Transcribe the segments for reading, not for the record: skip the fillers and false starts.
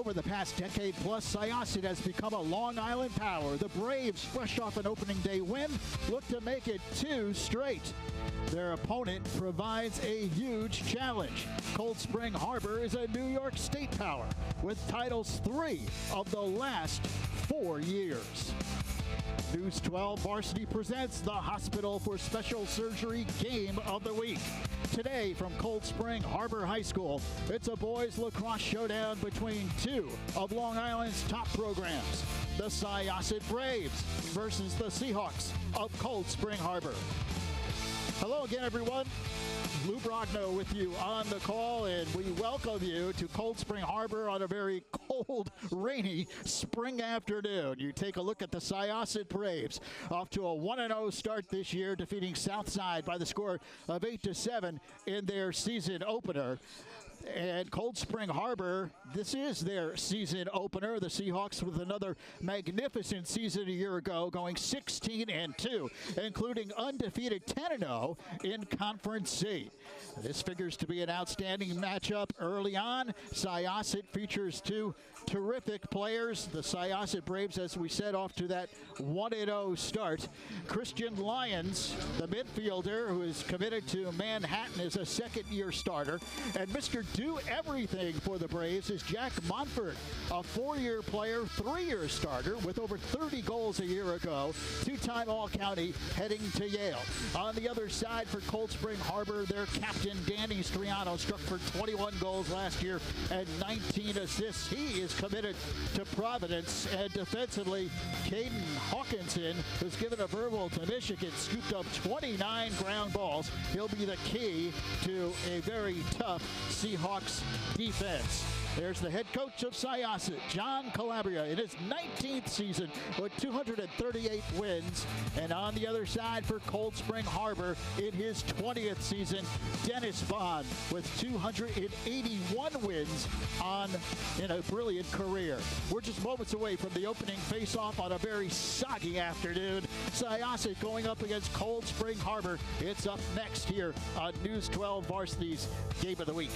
over the past decade plus, Syosset has become a Long Island power. The Braves, fresh off an opening day win, look to make it 2 straight. Their opponent provides a huge challenge. Cold Spring Harbor is a New York State power with titles 3 of the last 4 years. News 12 Varsity presents the Hospital for Special Surgery Game of the Week. Today from Cold Spring Harbor High School, it's a boys lacrosse showdown between 2 of Long Island's top programs. The Syosset Braves versus the Seahawks of Cold Spring Harbor. Hello again, everyone. Lou Brogno with you on the call, and we welcome you to Cold Spring Harbor on a very cold, rainy spring afternoon. You take a look at the Syosset Braves, off to a 1-0 start this year, defeating Southside by the score of 8-7 in their season opener. And Cold Spring Harbor, this is their season opener. The Seahawks with another magnificent season a year ago, going 16-2, including undefeated 10-0 in Conference C. This figures to be an outstanding matchup early on. Syosset features 2 terrific players. The Syosset Braves, as we said, off to that 1-0 start. Christian Lyons, the midfielder who is committed to Manhattan as a second-year starter. And Mr. Do everything for the Braves is Jack Montfort, a 4-year player, 3-year starter with over 30 goals a year ago, 2-time All-County, heading to Yale. On the other side for Cold Spring Harbor, their captain, Danny Triano, struck for 21 goals last year and 19 assists. He is committed to Providence. And defensively, Caden Hawkinson, who's given a verbal to Michigan, scooped up 29 ground balls. He'll be the key to a very tough Seahawks defense. There's the head coach of Syosset, John Calabria, in his 19th season with 238 wins. And on the other side for Cold Spring Harbor, in his 20th season, Dennis Bond with 281 wins in a brilliant career. We're just moments away from the opening face-off on a very soggy afternoon. Syosset going up against Cold Spring Harbor. It's up next here on News 12 Varsity's Game of the Week.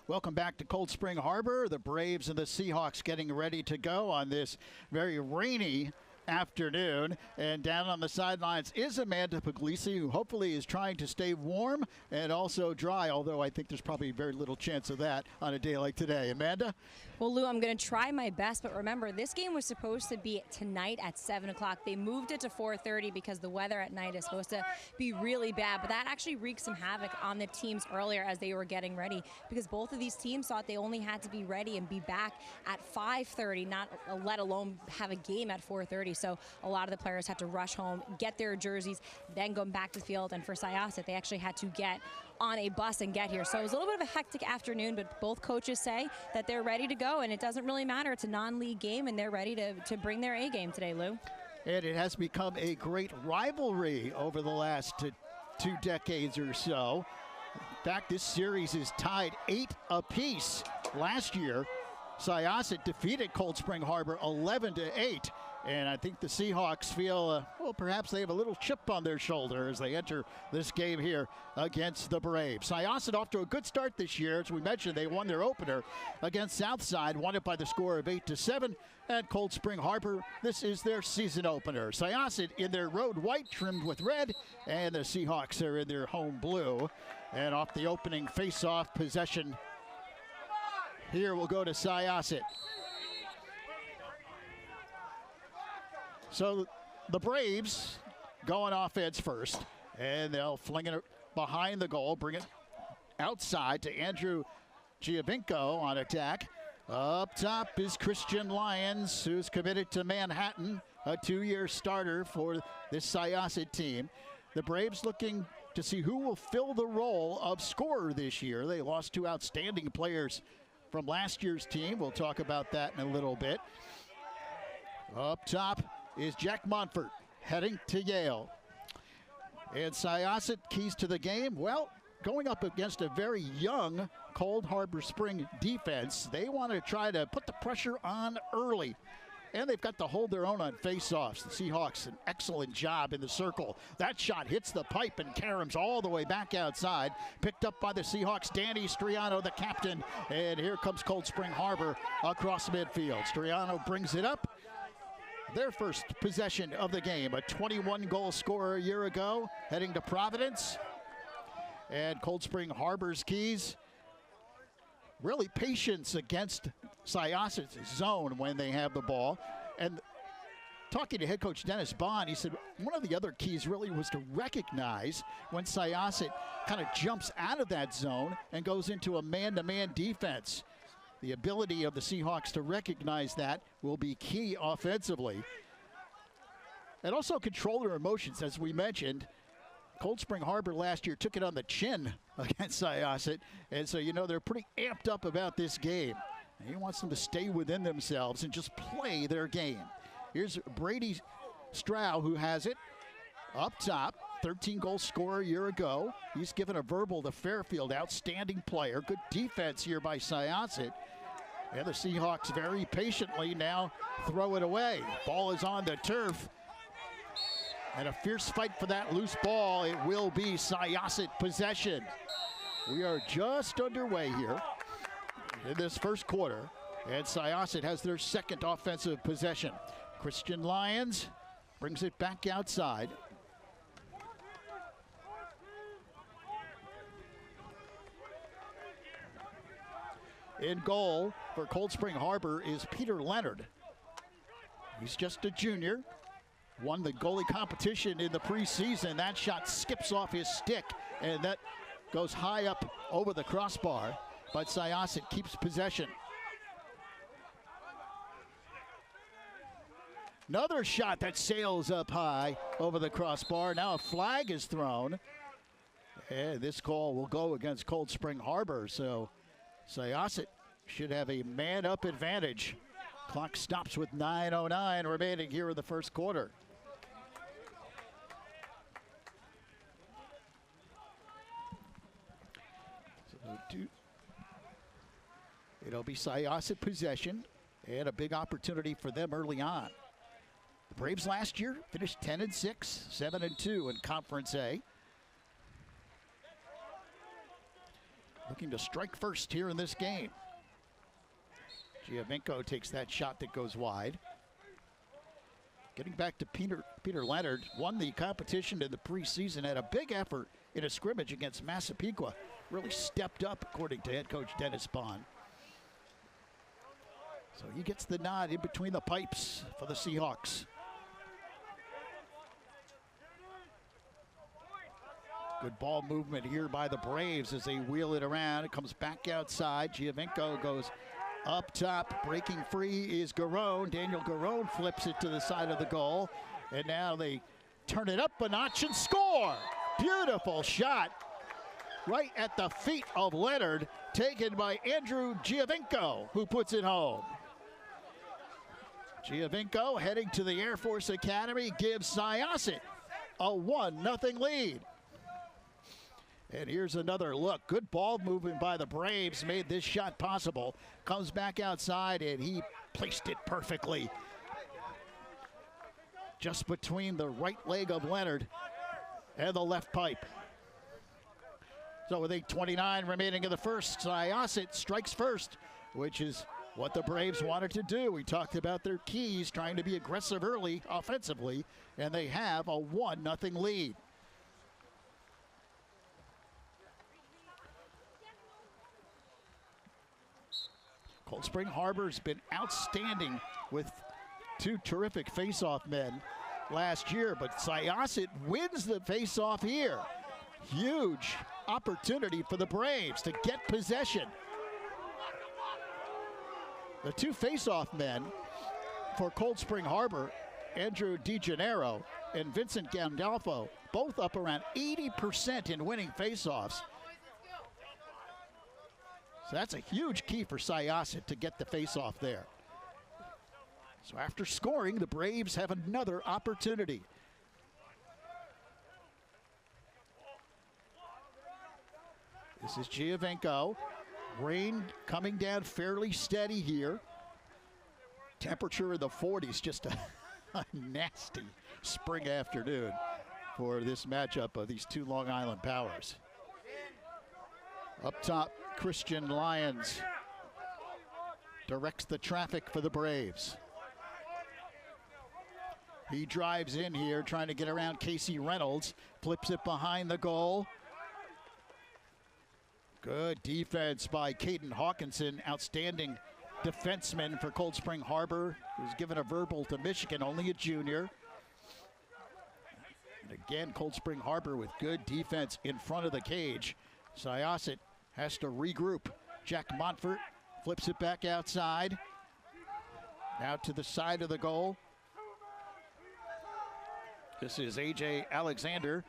Welcome back to Cold Spring Harbor. The Braves and the Seahawks getting ready to go on this very rainy afternoon. And down on the sidelines is Amanda Puglisi, who hopefully is trying to stay warm and also dry, although I think there's probably very little chance of that on a day like today. Amanda? Well, Lou, I'm going to try my best, but remember, this game was supposed to be tonight at 7 o'clock. They moved it to 4:30 because the weather at night is supposed to be really bad, but that actually wreaked some havoc on the teams earlier as they were getting ready, because both of these teams thought they only had to be ready and be back at 5:30, not let alone have a game at 4:30. So a lot of the players had to rush home, get their jerseys, then go back to the field. And for Syosset, they actually had to get on a bus and get here. So it was a little bit of a hectic afternoon, but both coaches say that they're ready to go, and it doesn't really matter. It's a non-league game, and they're ready to bring their A game today, Lou. And it has become a great rivalry over the last 2 decades or so. In fact, this series is tied 8 apiece. Last year, Syosset defeated Cold Spring Harbor 11-8. And I think the Seahawks feel, well, perhaps they have a little chip on their shoulder as they enter this game here against the Braves. Syosset off to a good start this year. As we mentioned, they won their opener against Southside, won it by the score of 8-7. At Cold Spring Harbor, this is their season opener. Syosset in their road white trimmed with red, and the Seahawks are in their home blue. And off the opening face-off possession, here we'll go to Syosset. So the Braves go on offense first, and they'll fling it behind the goal, bring it outside to Andrew Giovinco on attack. Up top is Christian Lyons, who's committed to Manhattan, a 2-year starter for this Syosset team. The Braves looking to see who will fill the role of scorer this year. They lost 2 outstanding players from last year's team. We'll talk about that in a little bit. Up top is Jack Montfort, heading to Yale. And Syosset, keys to the game, well, going up against a very young Cold Harbor Spring defense. They want to try to put the pressure on early. And they've got to hold their own on face-offs. The Seahawks, an excellent job in the circle. That shot hits the pipe and caroms all the way back outside. Picked up by the Seahawks, Danny Triano, the captain. And here comes Cold Spring Harbor across midfield. Triano brings it up. Their first possession of the game, a 21-goal scorer a year ago, heading to Providence. And Cold Spring Harbor's keys, really patience against Syosset's zone when they have the ball. And talking to head coach Dennis Bond, he said one of the other keys really was to recognize when Syosset kind of jumps out of that zone and goes into a man-to-man defense. The ability of the Seahawks to recognize that will be key offensively. And also control their emotions, as we mentioned. Cold Spring Harbor last year took it on the chin against Syosset, and so you know they're pretty amped up about this game. And he wants them to stay within themselves and just play their game. Here's Brady Stroud, who has it up top. 13-goal scorer a year ago. He's given a verbal to Fairfield. Outstanding player. Good defense here by Syosset. And the Seahawks very patiently now throw it away. Ball is on the turf. And a fierce fight for that loose ball. It will be Syosset possession. We are just underway here in this first quarter. And Syosset has their second offensive possession. Christian Lyons brings it back outside. In goal for Cold Spring Harbor is Peter Leonard. He's just a junior. Won the goalie competition in the preseason. That shot skips off his stick, and that goes high up over the crossbar. But Syosset keeps possession. Another shot that sails up high over the crossbar. Now a flag is thrown. And this call will go against Cold Spring Harbor. So Syosset should have a man-up advantage. Clock stops with 9:09 remaining here in the first quarter. So it'll be Syosset possession and a big opportunity for them early on. The Braves last year finished 10-6, 7-2 in Conference A. Looking to strike first here in this game. Giovinco takes that shot that goes wide. Getting back to Peter Leonard, won the competition in the preseason, had a big effort in a scrimmage against Massapequa. Really stepped up, according to head coach Dennis Bond. So he gets the nod in between the pipes for the Seahawks. Good ball movement here by the Braves as they wheel it around. It comes back outside. Giovinco goes up top. Breaking free is Garone. Daniel Garone flips it to the side of the goal. And now they turn it up a notch and score. Beautiful shot right at the feet of Leonard, taken by Andrew Giovinco, who puts it home. Giovinco heading to the Air Force Academy gives Syosset a 1-0 lead. And here's another look. Good ball movement by the Braves made this shot possible. Comes back outside, and he placed it perfectly. Just between the right leg of Leonard and the left pipe. So with 8:29 remaining in the first, Syosset strikes first, which is what the Braves wanted to do. We talked about their keys, trying to be aggressive early offensively, and they have a 1-0 lead. Cold Spring Harbor's been outstanding with two terrific face-off men last year, but Syosset wins the face-off here. Huge opportunity for the Braves to get possession. The two face-off men for Cold Spring Harbor, Andrew DeGennaro and Vincent Gandolfo, both up around 80% in winning face-offs. So that's a huge key for Syosset to get the face-off there. So after scoring, the Braves have another opportunity. This is Giovinco. Rain coming down fairly steady here. Temperature in the 40s, just a nasty spring afternoon for this matchup of these two Long Island powers. Up top, Christian Lyons directs the traffic for the Braves. He drives in here trying to get around Casey Reynolds, flips it behind the goal. Good defense by Caden Hawkinson, outstanding defenseman for Cold Spring Harbor, who's given a verbal to Michigan, only a junior. And again, Cold Spring Harbor with good defense in front of the cage. Syosset has to regroup. Jack Montfort flips it back outside. Now to the side of the goal. This is A.J. Alexander.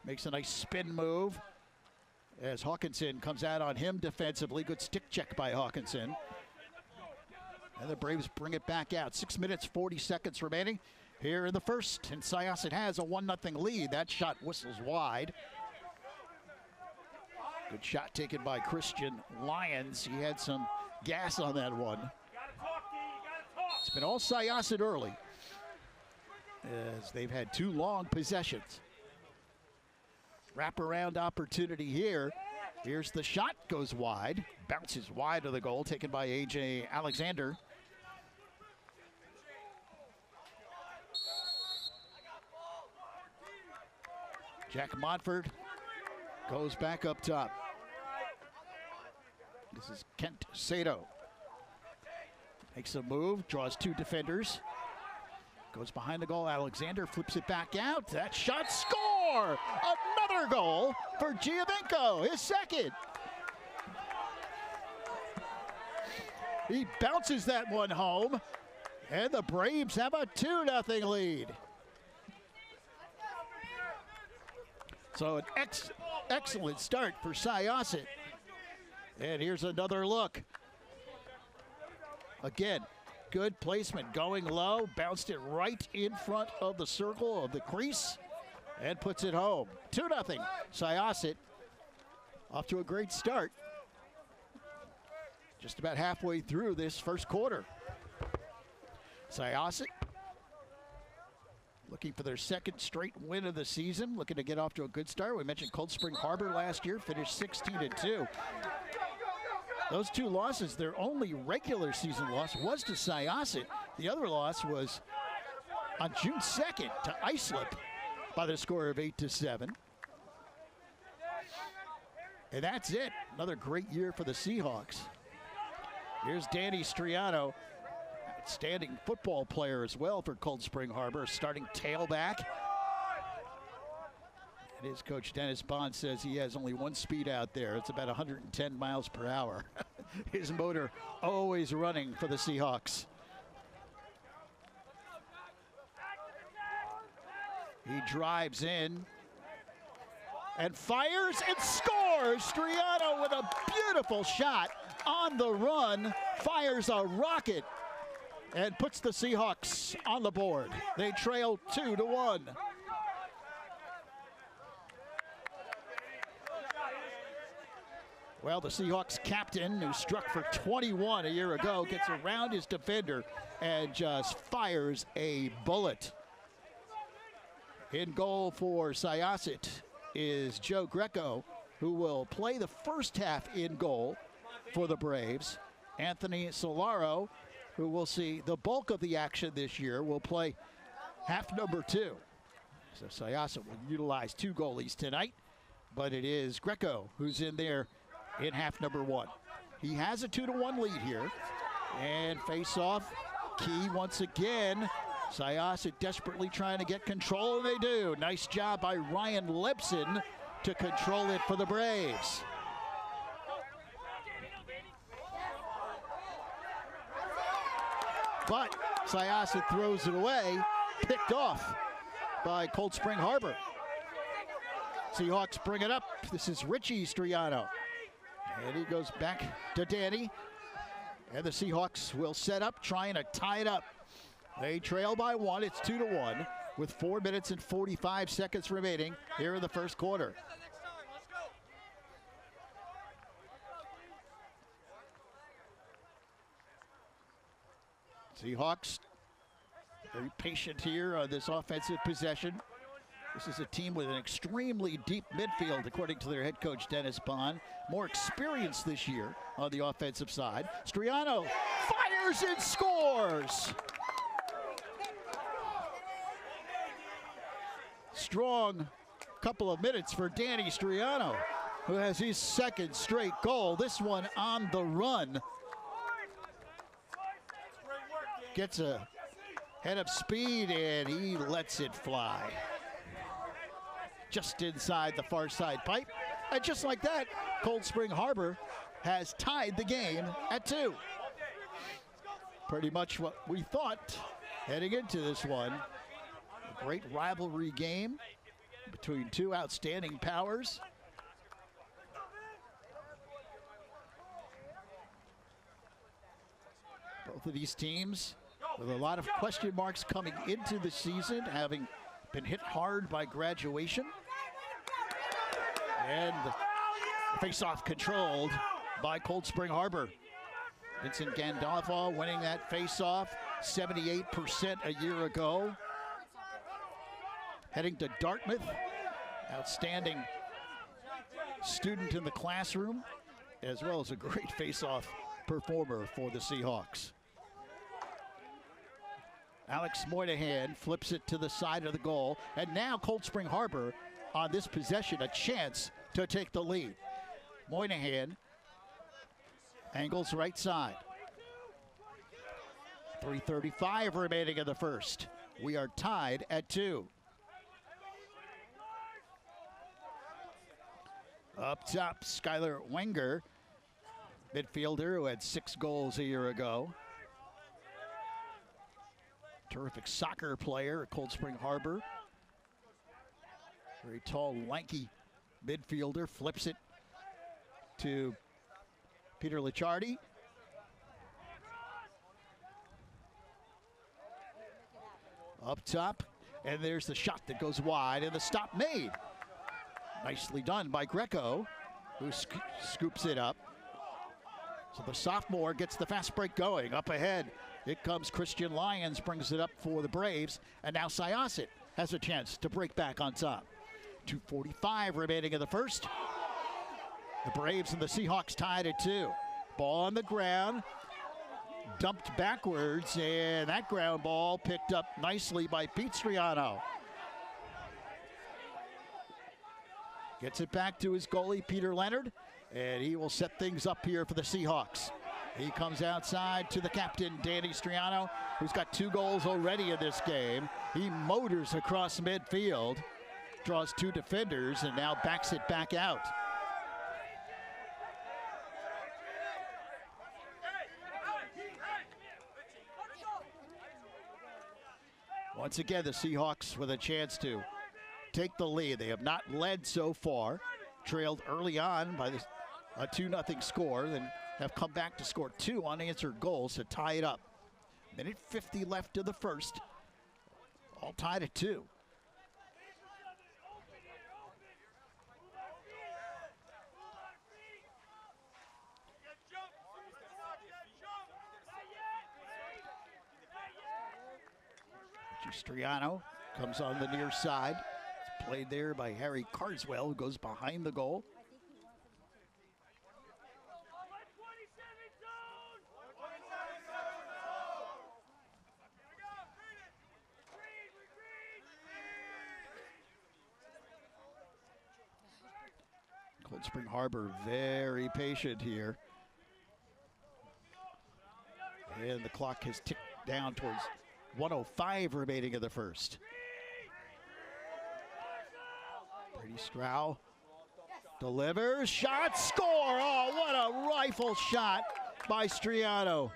Makes a nice spin move as Hawkinson comes out on him defensively. Good stick check by Hawkinson. And the Braves bring it back out. 6 minutes, 40 seconds remaining here in the first. And Syosset has a 1-0 lead. That shot whistles wide. Good shot taken by Christian Lyons. He had some gas on that one. It's been all Syosset early, as they've had two long possessions. Wraparound opportunity here. Here's the shot, goes wide. Bounces wide of the goal, taken by A.J. Alexander. Jack Montfort goes back up top. This is Kent Sato. Makes a move, draws two defenders. Goes behind the goal, Alexander flips it back out. That shot, score! Another goal for Giovinco, his second. He bounces that one home, and the Braves have a 2-0 lead. So an excellent start for Syosset. And here's another look. Again, good placement, going low, bounced it right in front of the circle of the crease, and puts it home. 2-0, Syosset off to a great start. Just about halfway through this first quarter. Syosset looking for their second straight win of the season, looking to get off to a good start. We mentioned Cold Spring Harbor last year, finished 16-2. Those two losses, their only regular season loss was to Syosset. The other loss was on June 2nd to Islip by the score of 8-7. And that's it. Another great year for the Seahawks. Here's Danny Triano, outstanding football player as well for Cold Spring Harbor, starting tailback. And his coach Dennis Bond says he has only one speed out there. It's about 110 miles per hour. His motor always running for the Seahawks. He drives in and fires and scores. Triano with a beautiful shot on the run, fires a rocket and puts the Seahawks on the board. They trail 2-1. Well, the Seahawks captain, who struck for 21 a year ago, gets around his defender and just fires a bullet. In goal for Syosset is Joe Greco, who will play the first half in goal for the Braves. Anthony Solaro, who will see the bulk of the action this year, will play half number 2. So Syosset will utilize 2 goalies tonight, but it is Greco who's in there in half number 1. He has a 2-1 lead here. And face-off, key once again. Syosset desperately trying to get control, and they do. Nice job by Ryan Lipson to control it for the Braves. But Syosset throws it away, picked off by Cold Spring Harbor. Seahawks bring it up. This is Richie Triano. And he goes back to Danny. And the Seahawks will set up, trying to tie it up. They trail by 1. It's 2-1 with 4 minutes and 45 seconds remaining here in the first quarter. Seahawks very patient here on this offensive possession. This is a team with an extremely deep midfield, according to their head coach, Dennis Bond. More experience this year on the offensive side. Triano fires and scores! Strong couple of minutes for Danny Triano, who has his second straight goal. This one on the run. Gets a head of speed and he lets it fly. Just inside the far side pipe. And just like that, Cold Spring Harbor has tied the game at 2. Pretty much what we thought heading into this one. A great rivalry game between two outstanding powers. Both of these teams with a lot of question marks coming into the season, having been hit hard by graduation. And the face-off controlled by Cold Spring Harbor. Vincent Gandolfo winning that face-off 78% a year ago. Heading to Dartmouth, outstanding student in the classroom, as well as a great face-off performer for the Seahawks. Alex Moynihan flips it to the side of the goal, and now Cold Spring Harbor on this possession, a chance to take the lead. Moynihan angles right side. 3:35 remaining in the first. We are tied at 2. Up top, Skylar Wenger, midfielder who had 6 goals a year ago. Terrific soccer player at Cold Spring Harbor. Very tall, lanky midfielder. Flips it to Peter Licciardi. Up top, and there's the shot that goes wide, and the stop made. Nicely done by Greco, who scoops it up. So the sophomore gets the fast break going. Up ahead, it comes Christian Lyons, brings it up for the Braves, and now Syosset has a chance to break back on top. 2:45 remaining in the first. The Braves and the Seahawks tied at 2. Ball on the ground, dumped backwards, and that ground ball picked up nicely by Pete Triano. Gets it back to his goalie, Peter Leonard, and he will set things up here for the Seahawks. He comes outside to the captain, Danny Triano, who's got 2 goals already in this game. He motors across midfield, draws 2 defenders, and now backs it back out. Once again, the Seahawks with a chance to take the lead. They have not led so far. Trailed early on by a 2-0 score, then have come back to score 2 unanswered goals to tie it up. Minute 50 left in the first. All tied at 2. Triano comes on the near side. It's played there by Harry Carswell, who goes behind the goal. Cold Spring Harbor very patient here. And the clock has ticked down towards 1:05 remaining in the first. Brady Strow delivers, shot, score! Oh, what a rifle shot by Triano.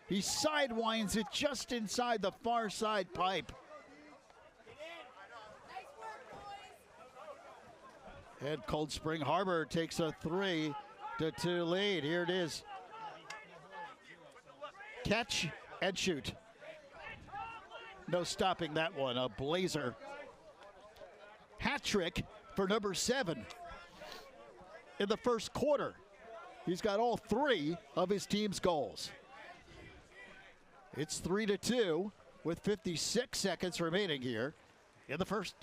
He sidewinds it just inside the far side pipe. And Cold Spring Harbor takes a 3-2 lead. Here it is. Catch and shoot. No stopping that one, a blazer. Hat trick for number 7 in the first quarter. He's got all 3 of his team's goals. It's 3-2 with 56 seconds remaining here in the first.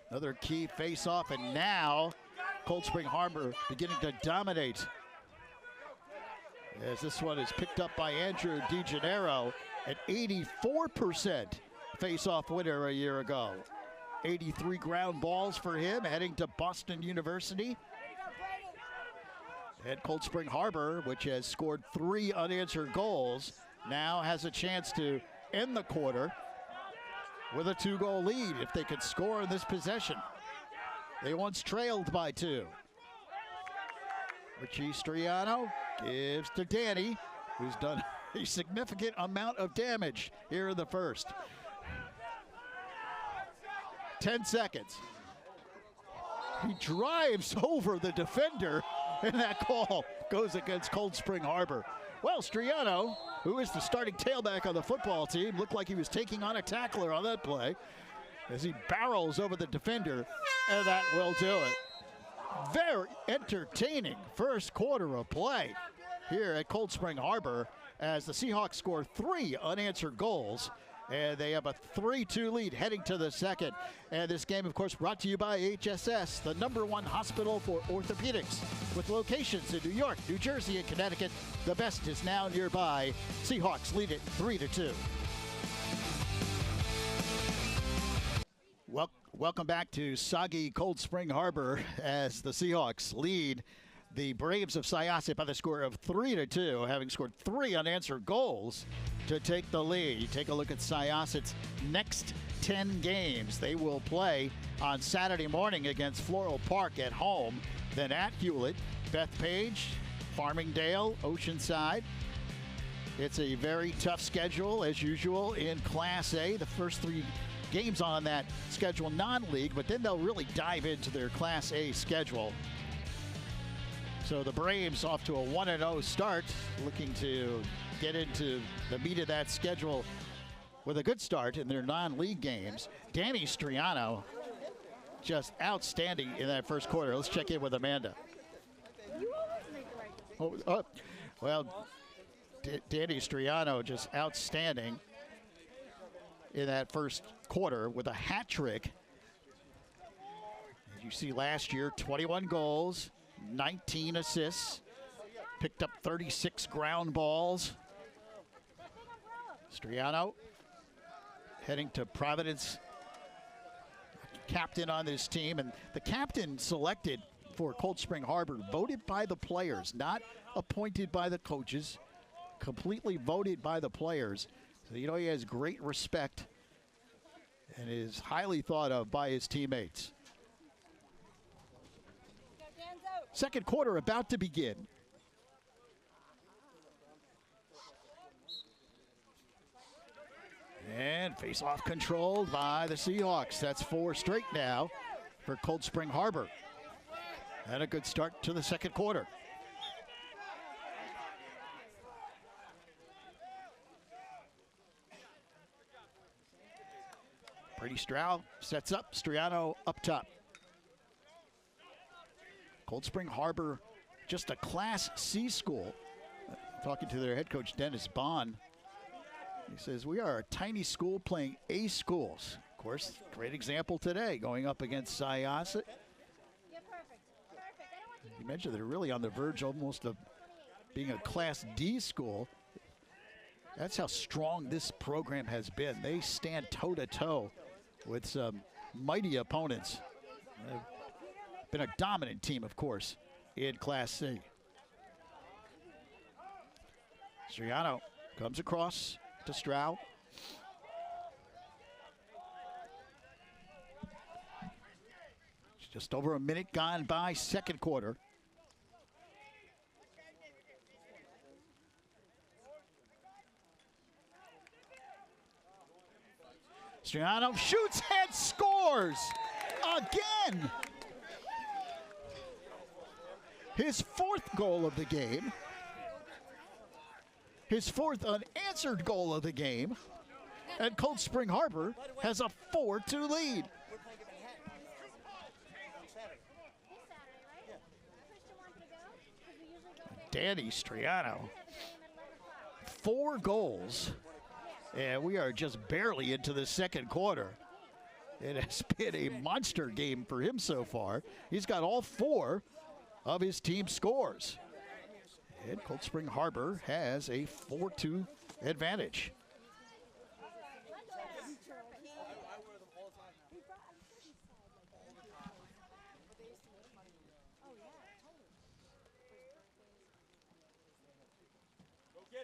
Another key face-off, and now Cold Spring Harbor beginning to dominate. As this one is picked up by Andrew DeGennaro, an 84% face-off winner a year ago. 83 ground balls for him, heading to Boston University. And Cold Spring Harbor, which has scored 3 unanswered goals, now has a chance to end the quarter with a 2-goal lead if they could score in this possession. They once trailed by 2. Richie Triano gives to Danny, who's done a significant amount of damage here in the first. 10 seconds. He drives over the defender, and that call goes against Cold Spring Harbor. Well, Triano, who is the starting tailback on the football team, looked like he was taking on a tackler on that play as he barrels over the defender, and that will do it. Very entertaining first quarter of play here at Cold Spring Harbor as the Seahawks score 3 unanswered goals, and they have a 3-2 lead heading to the second. And this game, of course, brought to you by HSS, the #1 hospital for orthopedics. With locations in New York, New Jersey, and Connecticut, the best is now nearby. Seahawks lead it 3-2. Welcome back to soggy Cold Spring Harbor as the Seahawks lead the Braves of Syosset by the score of 3-2, having scored 3 unanswered goals to take the lead. You take a look at Syosset's next 10 games. They will play on Saturday morning against Floral Park at home, then at Hewlett, Bethpage, Farmingdale, Oceanside. It's a very tough schedule, as usual, in Class A. The first 3 games on that schedule non-league, but then they'll really dive into their Class A schedule. So the Braves off to a 1-0 start, looking to get into the meat of that schedule with a good start in their non-league games. Danny Triano, just outstanding in that first quarter. Let's check in with Amanda. Well, Danny Triano just outstanding in that first quarter with a hat trick. As you see last year, 21 goals, 19 assists, picked up 36 ground balls. Triano heading to Providence, captain on this team, and the captain selected for Cold Spring Harbor, voted by the players, not appointed by the coaches, completely voted by the players. So you know he has great respect and is highly thought of by his teammates. Second quarter about to begin. And face-off controlled by the Seahawks. That's 4 straight now for Cold Spring Harbor. And a good start to the second quarter. Brady Stroud sets up, Triano up top. Cold Spring Harbor, just a Class C school. Talking to their head coach, Dennis Bond. He says, we are a tiny school playing A schools. Of course, great example today, going up against Syosset. You mentioned they're really on the verge almost of being a Class D school. That's how strong this program has been. They stand toe-to-toe with some mighty opponents. They've been a dominant team, of course, in Class C. Triano comes across to Stroud. Just over a minute gone by, second quarter. Triano shoots and scores again. His 4th goal of the game. His 4th unanswered goal of the game. And Cold Spring Harbor has a 4-2 lead. Danny Striano. 4 goals, and we are just barely into the second quarter. It has been a monster game for him so far. He's got all 4 of his team scores. And Cold Spring Harbor has a 4-2 advantage.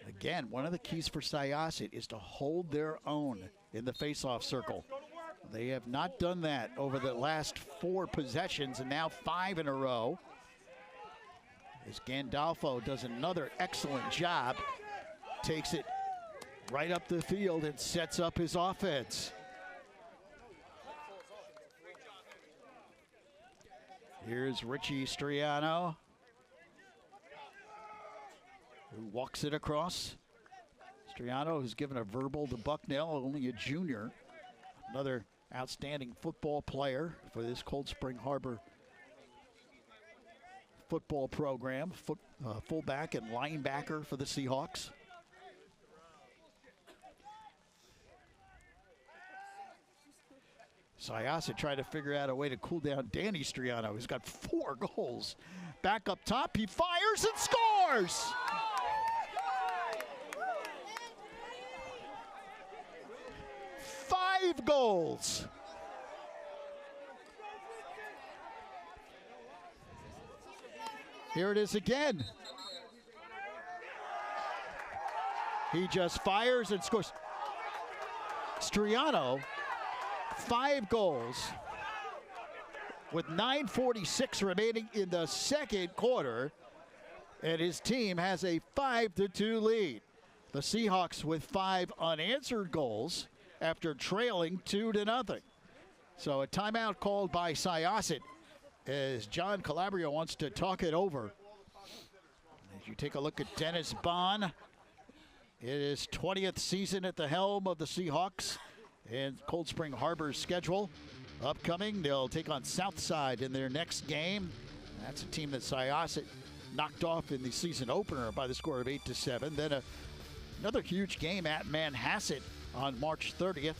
Again, one of the keys for Syosset is to hold their own in the face-off circle. They have not done that over the last 4 possessions, and now 5 in a row. As Gandolfo does another excellent job, takes it right up the field and sets up his offense. Here's Richie Striano, who walks it across. Striano, who's given a verbal to Bucknell, only a junior. Another outstanding football player for this Cold Spring Harbor football program. Fullback and linebacker for the Seahawks. Syosset tried to figure out a way to cool down Danny Striano, who's got 4 goals. Back up top, he fires and scores! Five goals. Here it is again. He just fires and scores. Striano, 5 goals with 9:46 remaining in the second quarter, and his team has a 5-2 lead. The Seahawks with 5 unanswered goals after trailing 2-0. So a timeout called by Syosset as John Calabria wants to talk it over. As you take a look at Dennis Bond, it is 20th season at the helm of the Seahawks, and Cold Spring Harbor's schedule upcoming. They'll take on Southside in their next game. That's a team that Syosset knocked off in the season opener by the score of 8-7. Then another huge game at Manhasset on March 30th.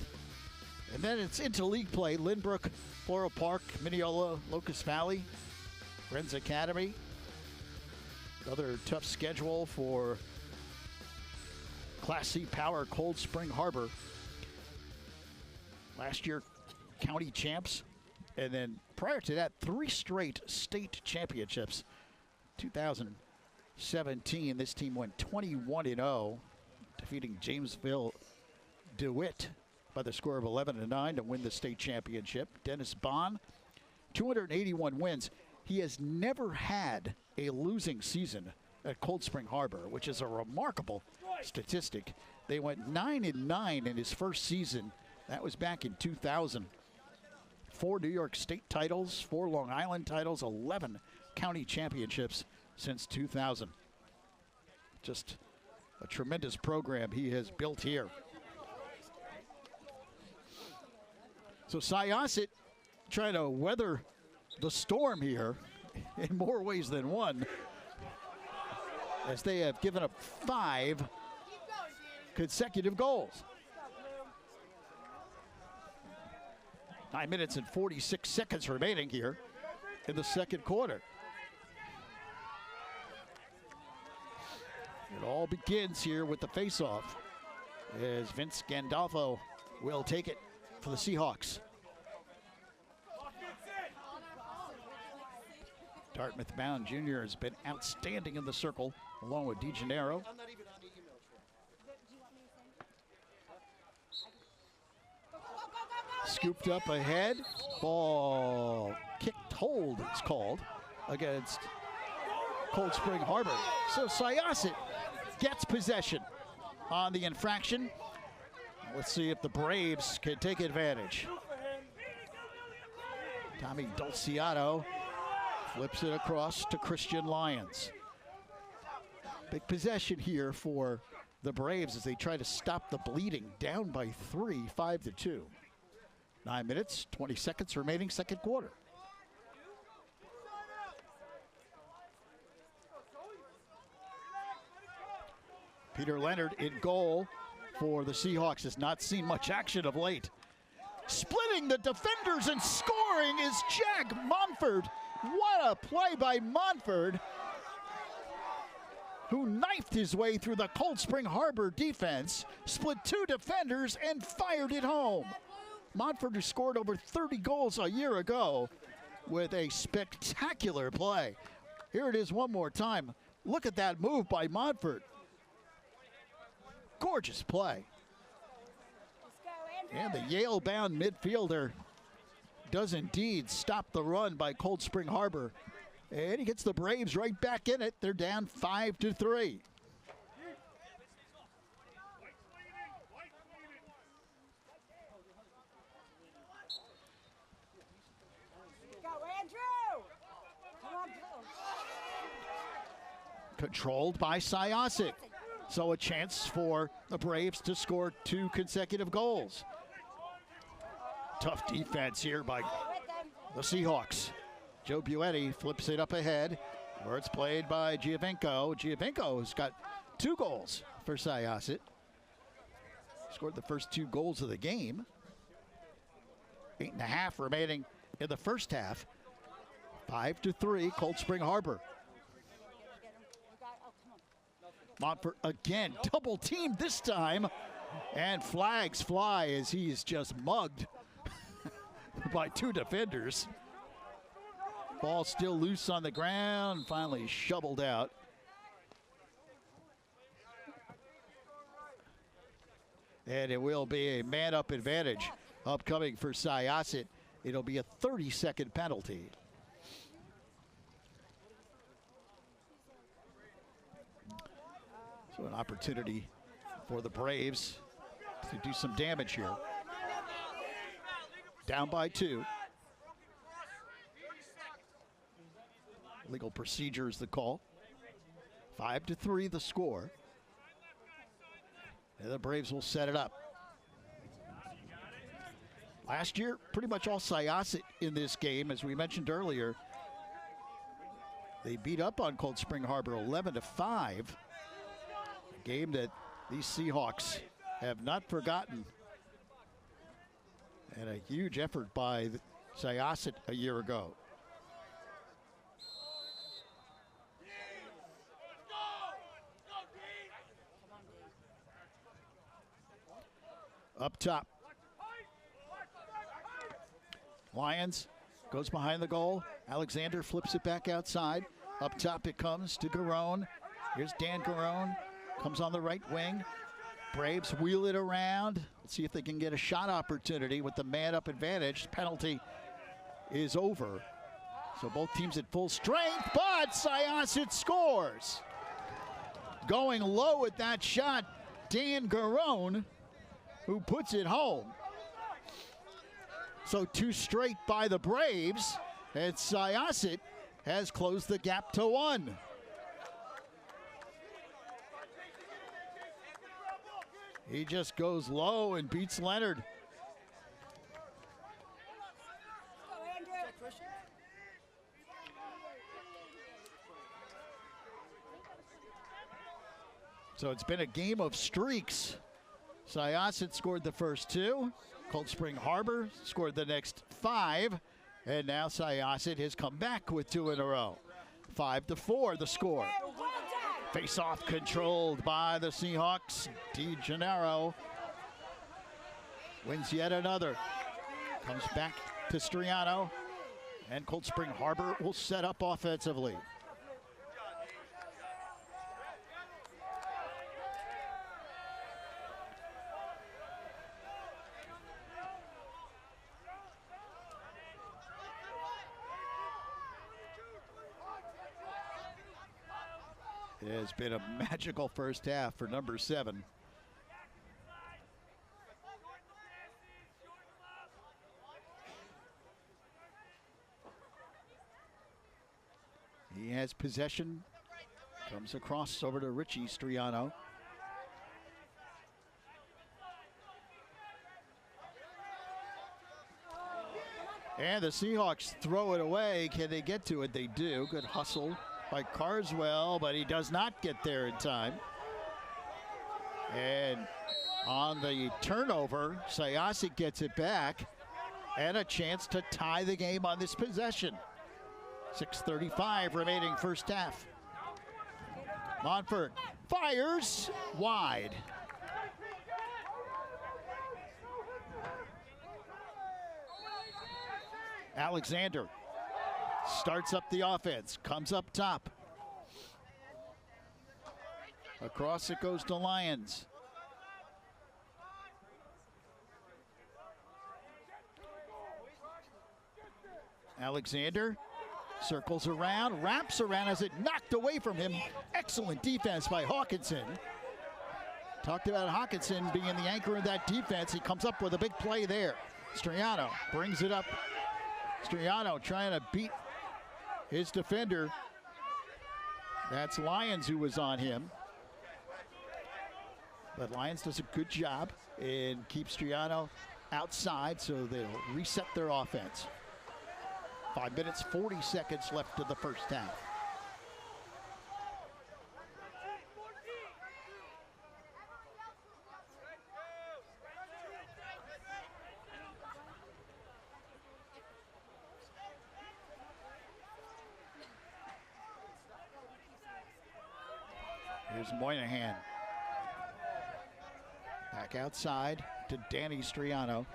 And then it's into league play. Lynbrook, Floral Park, Mineola, Locust Valley, Friends Academy. Another tough schedule for Class C power Cold Spring Harbor. Last year, county champs. And then prior to that, 3 straight state championships. 2017, this team went 21-0, defeating Jamesville DeWitt by the score of 11-9 to win the state championship. Dennis Bond, 281 wins. He has never had a losing season at Cold Spring Harbor, which is a remarkable statistic. They went 9-9 in his first season. That was back in 2000. 4 New York State titles, 4 Long Island titles, 11 county championships since 2000. Just a tremendous program he has built here. So Syosset trying to weather the storm here in more ways than one, as they have given up 5 consecutive goals. 9 minutes and 46 seconds remaining here in the second quarter. It all begins here with the face-off as Vince Gandolfo will take it for the Seahawks. Dartmouth-bound Jr. has been outstanding in the circle, along with DeGennaro. Scooped up ahead. Ball kicked hold, it's called, against Cold Spring Harbor. So Syosset gets possession on the infraction. Let's see if the Braves can take advantage. Tommy Dulciato flips it across to Christian Lyons. Big possession here for the Braves as they try to stop the bleeding. Down by 3, 5-2. 9 minutes, 20 seconds remaining, second quarter. Peter Leonard in goal for the Seahawks has not seen much action of late. Splitting the defenders and scoring is Jack Monfort. What a play by Monfort, who knifed his way through the Cold Spring Harbor defense, split 2 defenders, and fired it home. Monfort, who scored over 30 goals a year ago, with a spectacular play. Here it is one more time. Look at that move by Monfort. Gorgeous play. And the Yale-bound midfielder does indeed stop the run by Cold Spring Harbor. And he gets the Braves right back in it. They're down 5-3. Controlled by Syosset. So a chance for the Braves to score 2 consecutive goals. Tough defense here by the Seahawks. Joe Buetti flips it up ahead, where it's played by Giovinco. Giovinco's got 2 goals for Syosset. Scored the first 2 goals of the game. 8.5 remaining in the first half. 5-3, Cold Spring Harbor. Monfort again, double teamed this time, and flags fly as he's just mugged by 2 defenders. Ball still loose on the ground, finally shoveled out. And it will be a man-up advantage upcoming for Syosset. It'll be a 30-second penalty. So an opportunity for the Braves to do some damage here. Down by 2. Legal procedure is the call. 5-3 the score. And the Braves will set it up. Last year, pretty much all Syosset in this game, as we mentioned earlier. They beat up on Cold Spring Harbor 11-5. A game that these Seahawks have not forgotten. And a huge effort by Syosset a year ago. Up top. Lyons goes behind the goal. Alexander flips it back outside. Up top it comes to Garone. Here's Dan Garone. Comes on the right wing. Braves wheel it around. Let's see if they can get a shot opportunity with the man-up advantage. Penalty is over. So both teams at full strength, but Syosset scores. Going low at that shot, Dan Garone, who puts it home. So 2 straight by the Braves, and Syosset has closed the gap to 1. He just goes low and beats Leonard. So it's been a game of streaks. Syosset scored the first 2. Cold Spring Harbor scored the next 5. And now Syosset has come back with 2 in a row. 5-4 the score. Face-off controlled by the Seahawks. DeGennaro wins yet another. Comes back to Triano. And Cold Spring Harbor will set up offensively. It has been a magical first half for number 7. He has possession. Comes across over to Richie Triano. And the Seahawks throw it away. Can they get to it? They do. Good hustle by Carswell, but he does not get there in time. And on the turnover, Syosset gets it back and a chance to tie the game on this possession. 6:35 remaining first half. Monfort fires wide. Alexander starts up the offense, comes up top. Across it goes to Lyons. Alexander circles around, wraps around as it knocked away from him. Excellent defense by Hawkinson. Talked about Hawkinson being the anchor in that defense. He comes up with a big play there. Triano brings it up. Triano trying to beat his defender. That's Lyons who was on him. But Lyons does a good job and keeps Triano outside, so they'll reset their offense. 5 minutes, 40 seconds left of the first half. Here's Moynihan. Back outside to Danny Triano.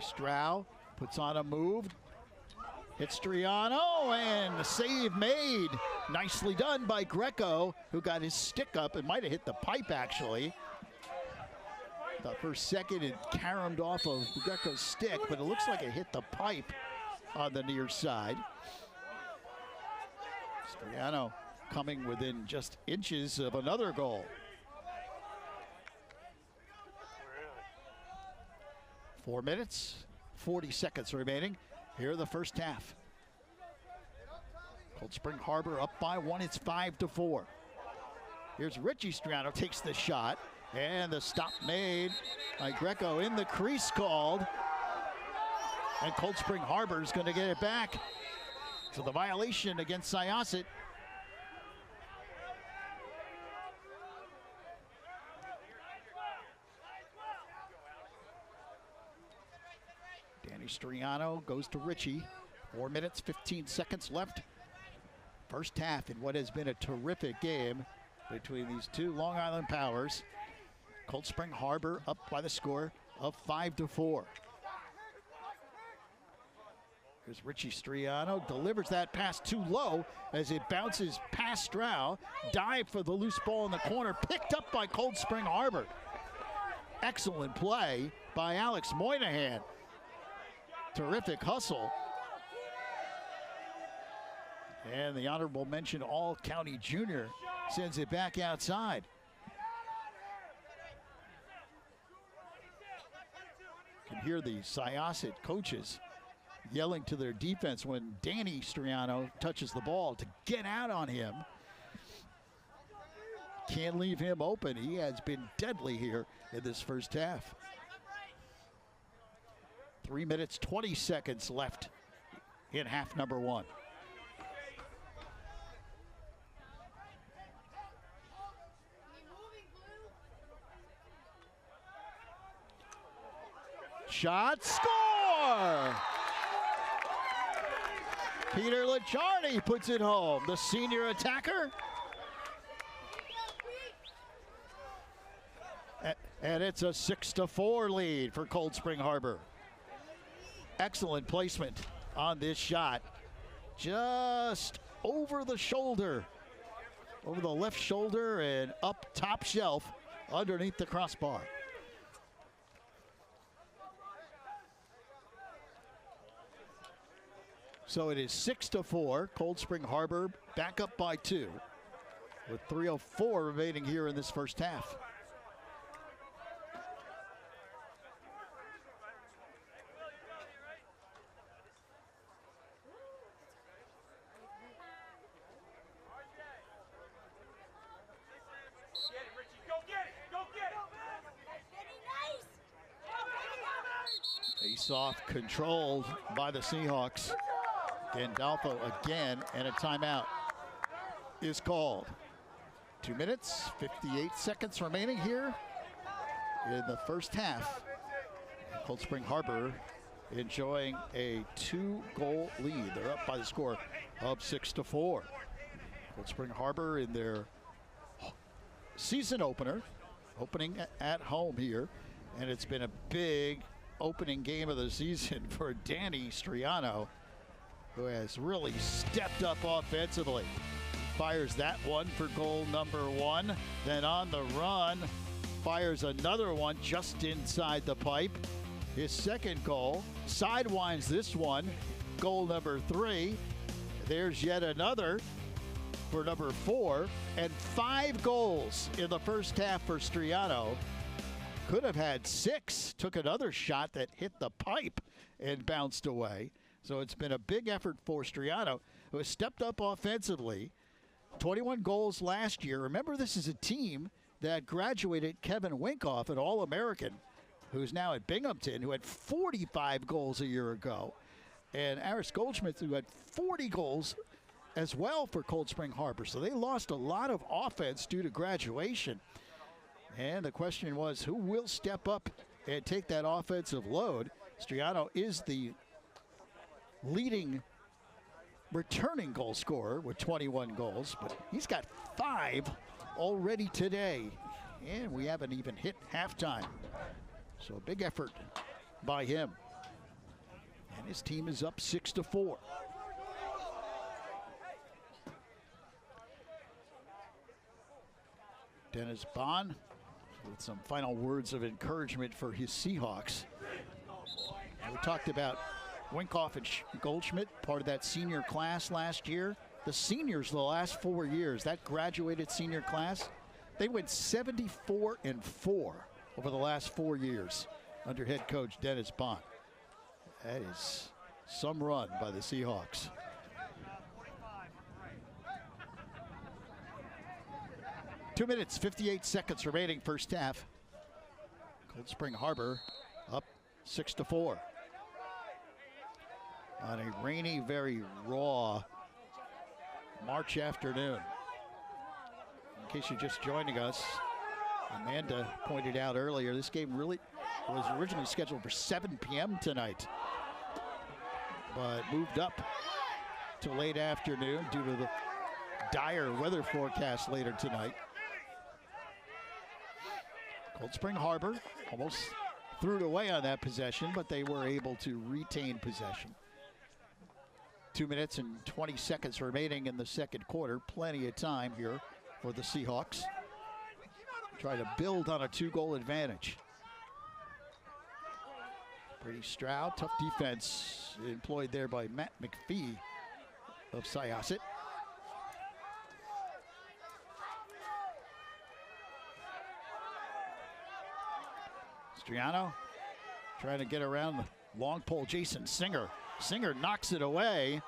Strow puts on a move, hits Triano, and the save made. Nicely done by Greco, who got his stick up. It might have hit the pipe, actually. Thought for a second it caromed off of Greco's stick, but it looks like it hit the pipe on the near side. Triano coming within just inches of another goal. 4 minutes, 40 seconds remaining here in the first half. Cold Spring Harbor up by 1, it's 5-4. Here's Richie Triano, takes the shot, and the stop made by Greco in the crease called. And Cold Spring Harbor is going to get it back. So the violation against Syosset. Triano goes to Richie. 4 minutes, 15 seconds left. First half in what has been a terrific game between these two Long Island powers. Cold Spring Harbor up by the score of 5-4. Here's Richie Triano, delivers that pass too low as it bounces past Strow. Dive for the loose ball in the corner, picked up by Cold Spring Harbor. Excellent play by Alex Moynihan. Terrific hustle. And the honorable mention All-County Junior sends it back outside. You can hear the Syosset coaches yelling to their defense when Danny Triano touches the ball to get out on him. Can't leave him open. He has been deadly here in this first half. 3 minutes, 20 seconds left in half number one. Shot, score! Peter Licciardi puts it home, the senior attacker. And it's a 6-4 lead for Cold Spring Harbor. Excellent placement on this shot. Just over the shoulder, over the left shoulder and up top shelf underneath the crossbar. So it is 6-4. Cold Spring Harbor back up by 2 with 3:04 remaining here in this first half. Face-off controlled by the Seahawks. Gandolfo again, and a timeout is called. 2 minutes, 58 seconds remaining here in the first half. Cold Spring Harbor enjoying a 2-goal lead. They're up by the score of 6-4. Cold Spring Harbor in their season opener, opening at home here, and it's been a big opening game of the season for Danny Triano, who has really stepped up offensively. Fires that one for goal number 1. Then on the run, fires another one just inside the pipe. His second goal, sidewinds this one, goal number 3. There's yet another for number 4, and 5 goals in the first half for Triano. Could have had 6, took another shot that hit the pipe and bounced away. So it's been a big effort for Triano, who has stepped up offensively. 21 goals last year. Remember, this is a team that graduated Kevin Winkoff, an All-American, who's now at Binghamton, who had 45 goals a year ago. And Aris Goldschmidt, who had 40 goals as well for Cold Spring Harbor. So they lost a lot of offense due to graduation. And the question was, who will step up and take that offensive load? Triano is the leading returning goal scorer with 21 goals, but he's got 5 already today, and we haven't even hit halftime. So a big effort by him, and his team is up 6-4. Dennis Bond with some final words of encouragement for his Seahawks. We talked about Winkoff and Goldschmidt, part of that senior class last year. The seniors the last 4 years, that graduated senior class, they went 74-4 over the last 4 years under head coach Dennis Bond. That is some run by the Seahawks. Two minutes, 58 seconds remaining first half. Cold Spring Harbor up 6-4. On a rainy, very raw March afternoon. In case you're just joining us, Amanda pointed out earlier, this game really was originally scheduled for 7 p.m. tonight, but moved up to late afternoon due to the dire weather forecast later tonight. Cold Spring Harbor almost threw it away on that possession, but they were able to retain possession. 2 minutes and 20 seconds remaining in the second quarter. Plenty of time here for the Seahawks. Try to build on a 2-goal advantage. Brady Stroud, tough defense employed there by Matt McPhee of Syosset. Triano trying to get around the long pole. Jason Singer. Singer knocks it away.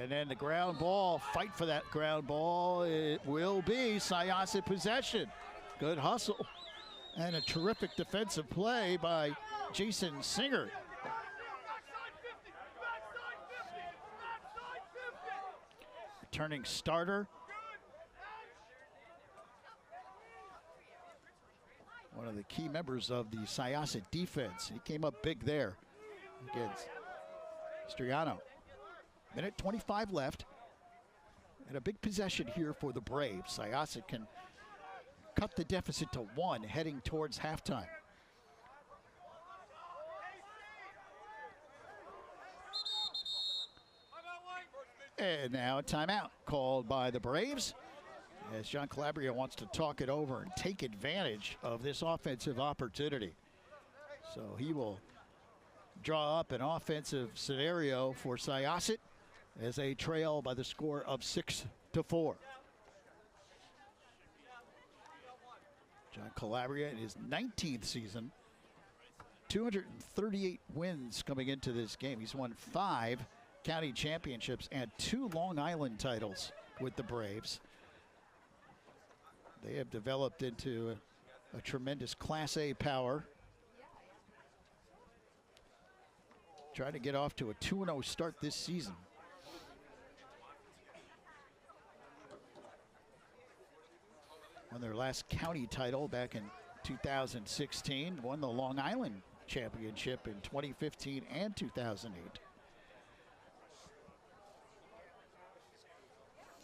And then the ground ball, fight for that ground ball. It will be Syosset possession. Good hustle and a terrific defensive play by Jason Singer. Returning starter. One of the key members of the Syosset defense. He came up big there against Triano. Minute 25 left. And a big possession here for the Braves. Syosset can cut the deficit to 1 heading towards halftime. And now a timeout called by the Braves, as John Calabria wants to talk it over and take advantage of this offensive opportunity. So he will draw up an offensive scenario for Syosset as they trail by the score of 6-4. John Calabria in his 19th season, 238 wins coming into this game. He's won 5 county championships and 2 Long Island titles with the Braves. They have developed into a tremendous Class A power. trying to get off to a 2-0 start this season. Won their last county title back in 2016, won the Long Island Championship in 2015 and 2008.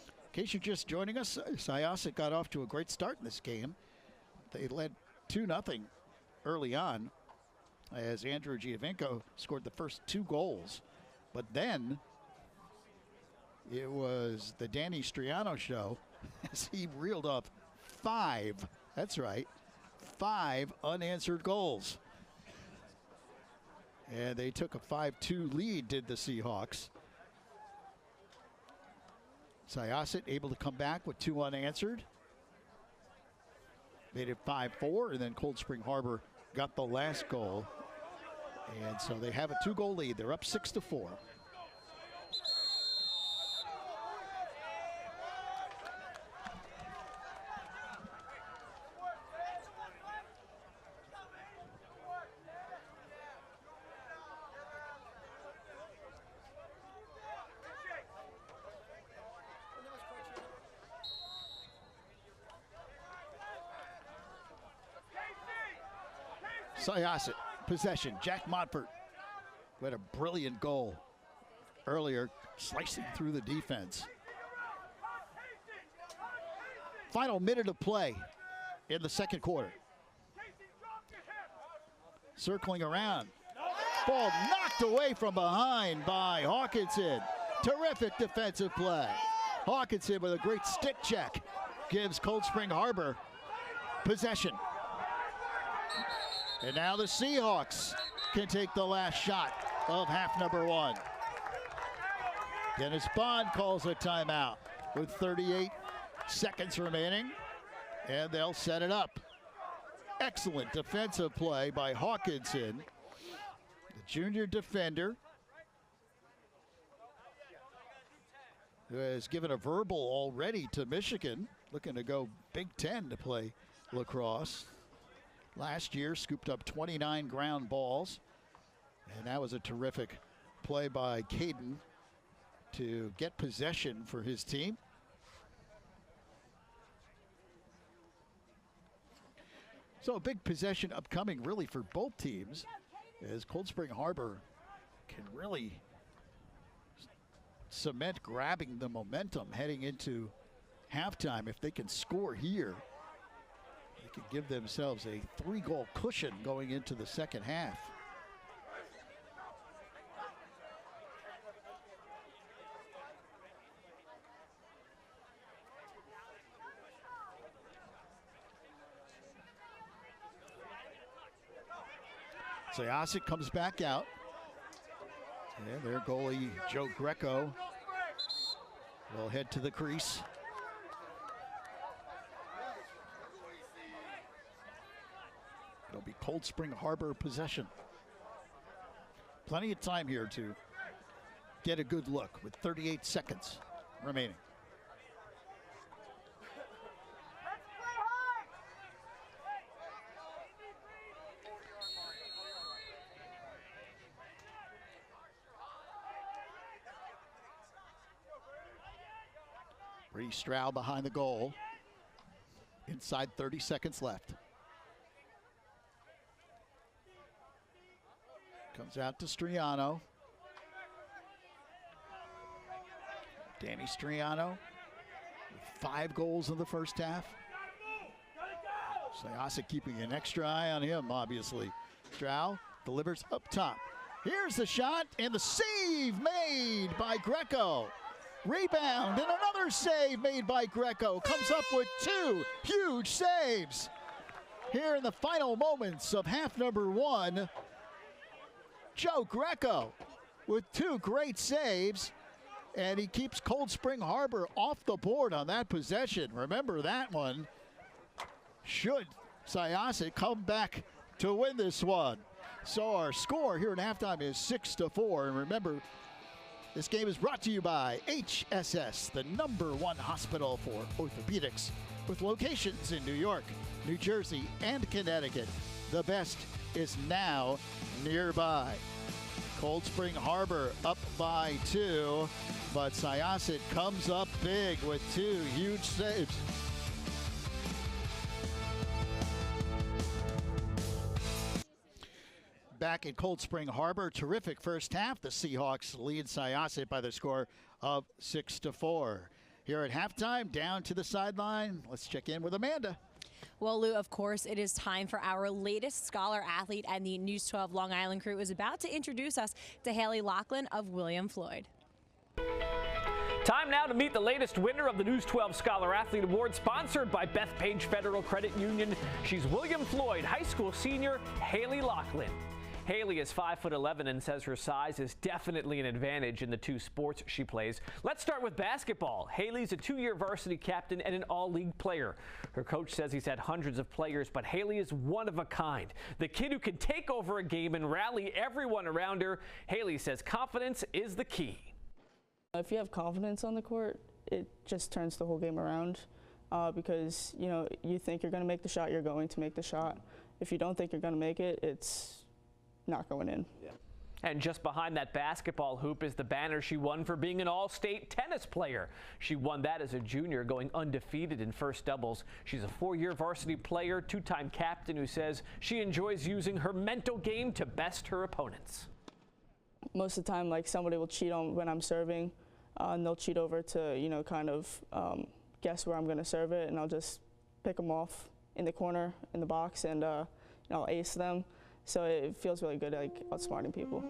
In case you're just joining us, Syosset got off to a great start in this game. They led 2-0 early on as Andrew Giovinco scored the first 2 goals. But then it was the Danny Triano show as he reeled off 5, that's right, 5 unanswered goals. And they took a 5-2 lead, did the Seahawks. Syosset able to come back with 2 unanswered. Made it 5-4, and then Cold Spring Harbor got the last goal. And so they have a 2-goal lead. They're up 6-4. Syosset, possession. Jack Montfort, who had a brilliant goal earlier, slicing through the defense. Final minute of play in the second quarter. Circling around. Ball knocked away from behind by Hawkinson. Terrific defensive play. Hawkinson with a great stick check gives Cold Spring Harbor possession. And now the Seahawks can take the last shot of half number 1. Dennis Bond calls a timeout with 38 seconds remaining, and they'll set it up. Excellent defensive play by Hawkinson, the junior defender, who has given a verbal already to Michigan, looking to go Big Ten to play lacrosse. Last year, scooped up 29 ground balls, and that was a terrific play by Caden to get possession for his team. So a big possession upcoming really for both teams, as Cold Spring Harbor can really cement grabbing the momentum heading into halftime. If they can score here, they could give themselves a 3-goal cushion going into the second half. Syosset comes back out. And their goalie, Joe Greco, will head to the crease. It'll be Cold Spring Harbor possession. Plenty of time here to get a good look with 38 seconds remaining. Brady Stroud behind the goal. Inside 30 seconds left. Comes out to Triano. Danny Triano with 5 goals in the first half. Syosset keeping an extra eye on him, obviously. Stroud delivers up top. Here's the shot, and the save made by Greco. Rebound, and another save made by Greco. Comes up with 2 huge saves. Here in the final moments of half number 1, Joe Greco with 2 great saves, and he keeps Cold Spring Harbor off the board on that possession. Remember that one. Should Syosset come back to win this one. So our score here at halftime is 6-4. And remember, this game is brought to you by HSS, the #1 hospital for orthopedics, with locations in New York, New Jersey, and Connecticut. The best is now nearby. Cold Spring Harbor up by 2, but Syosset comes up big with 2 huge saves. Back at Cold Spring Harbor, terrific first half. The Seahawks lead Syosset by the score of 6-4. Here at halftime, down to the sideline. Let's check in with Amanda. Well, Lou, of course, it is time for our latest scholar athlete, and the News 12 Long Island crew is about to introduce us to Haley Lachlan of William Floyd. Time now to meet the latest winner of the News 12 Scholar Athlete Award, sponsored by Bethpage Federal Credit Union. She's William Floyd high school senior Haley Lachlan. Haley is 5'11" and says her size is definitely an advantage in the 2 sports she plays. Let's start with basketball. Haley's a 2-year varsity captain and an all-league player. Her coach says he's had hundreds of players, but Haley is one of a kind. The kid who can take over a game and rally everyone around her. Haley says confidence is the key. If you have confidence on the court, it just turns the whole game around because, you think you're going to make the shot, you're going to make the shot. If you don't think you're going to make it, it's not going in. Yeah. And just behind that basketball hoop is the banner she won for being an all-state tennis player. She won that as a junior, going undefeated in first doubles. She's a 4-year varsity player, 2-time captain who says she enjoys using her mental game to best her opponents. Most of the time, somebody will cheat on when I'm serving, and they'll cheat over to, guess where I'm going to serve it, and I'll just pick them off in the corner, in the box, and I'll ace them. So it feels really good, outsmarting people.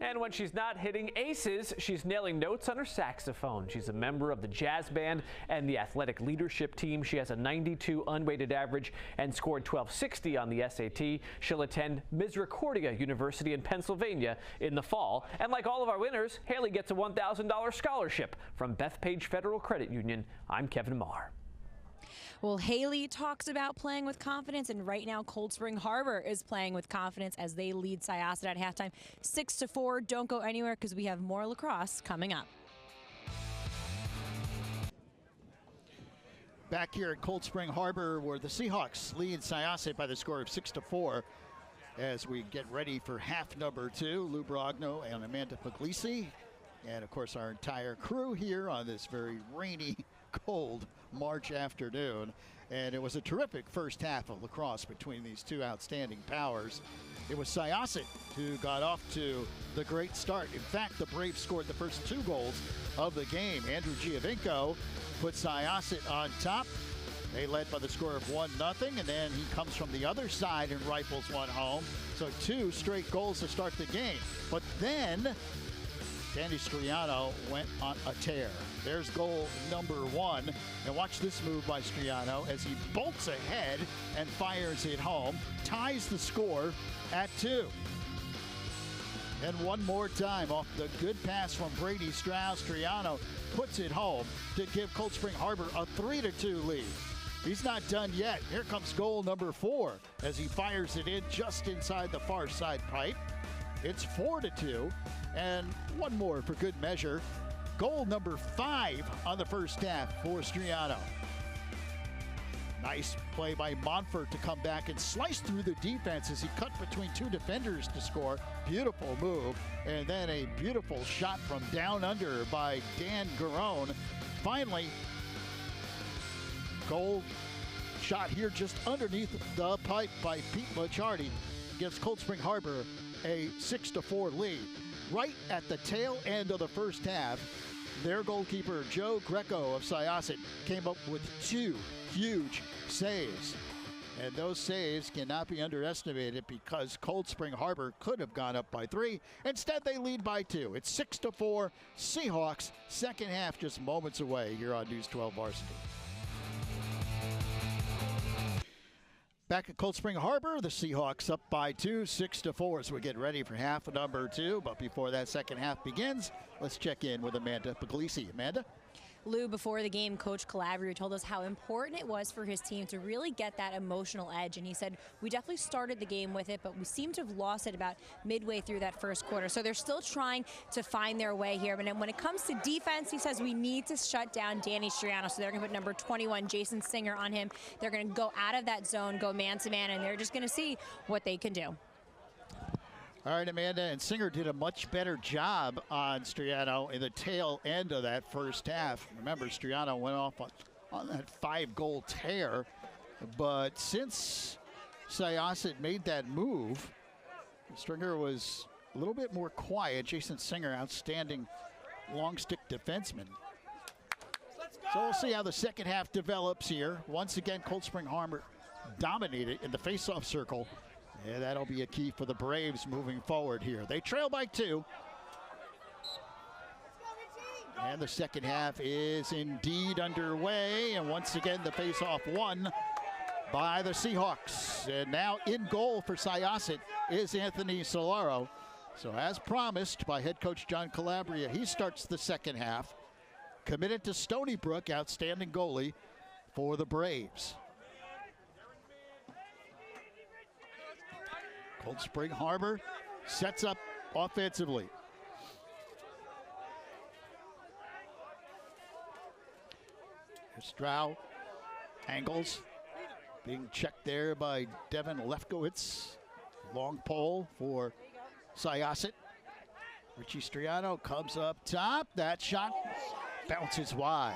And when she's not hitting aces, she's nailing notes on her saxophone. She's a member of the jazz band and the athletic leadership team. She has a 92 unweighted average and scored 1260 on the SAT. She'll attend Misericordia University in Pennsylvania in the fall. And like all of our winners, Haley gets a $1,000 scholarship from Bethpage Federal Credit Union. I'm Kevin Marr. Well, Haley talks about playing with confidence, and right now Cold Spring Harbor is playing with confidence as they lead Syosset at halftime 6-4. Don't go anywhere because we have more lacrosse coming up. Back here at Cold Spring Harbor, where the Seahawks lead Syosset by the score of 6-4. As we get ready for half number 2, Lou Brogno and Amanda Puglisi, and of course our entire crew here on this very rainy, cold March afternoon. And it was a terrific first half of lacrosse between these 2 outstanding powers. It was Syosset who got off to the great start. In fact, the Braves scored the first 2 goals of the game. Andrew Giovinco put Syosset on top. They led by the score of 1-0, and then he comes from the other side and rifles one home. So 2 straight goals to start the game. But then Danny Triano went on a tear. There's goal number 1. And watch this move by Triano as he bolts ahead and fires it home. Ties the score at 2. And one more time off the good pass from Brady Strauss, Triano puts it home to give Cold Spring Harbor a 3-2 lead. He's not done yet. Here comes goal number 4 as he fires it in just inside the far side pipe. It's 4-2. And one more for good measure. Goal number 5 on the first half for Triano. Nice play by Monfort to come back and slice through the defense as he cut between 2 defenders to score. Beautiful move. And then a beautiful shot from down under by Dan Garone. Finally, goal shot here just underneath the pipe by Pete Machardi gives Cold Spring Harbor a 6-4 lead. Right at the tail end of the first half, their goalkeeper, Joe Greco of Syosset, came up with 2 huge saves. And those saves cannot be underestimated because Cold Spring Harbor could have gone up by 3. Instead, they lead by 2. It's 6-4. Seahawks, second half just moments away here on News 12 Varsity. Back at Cold Spring Harbor, the Seahawks up by 2, 6-4 as we get ready for half number 2. But before that second half begins, let's check in with Amanda Puglisi. Amanda? Lou, before the game, Coach Calabria told us how important it was for his team to really get that emotional edge. And he said, we definitely started the game with it, but we seem to have lost it about midway through that first quarter. So they're still trying to find their way here. But when it comes to defense, he says we need to shut down Danny Triano. So they're going to put number 21, Jason Singer, on him. They're going to go out of that zone, go man-to-man, and they're just going to see what they can do. All right, Amanda, and Singer did a much better job on Triano in the tail end of that first half. Remember, Triano went off on that 5-goal tear, but since Syosset made that move, Stringer was a little bit more quiet. Jason Singer, outstanding long stick defenseman. So we'll see how the second half develops here. Once again, Cold Spring Harbor dominated in the face-off circle. And that'll be a key for the Braves moving forward here. They trail by 2. And the second half is indeed underway. And once again, the face-off won by the Seahawks. And now in goal for Syosset is Anthony Solaro. So as promised by head coach John Calabria, he starts the second half. Committed to Stony Brook, outstanding goalie for the Braves. Cold Spring Harbor sets up offensively. Strow angles, being checked there by Devin Lefkowitz. Long pole for Syosset. Richie Striano comes up top. That shot bounces wide.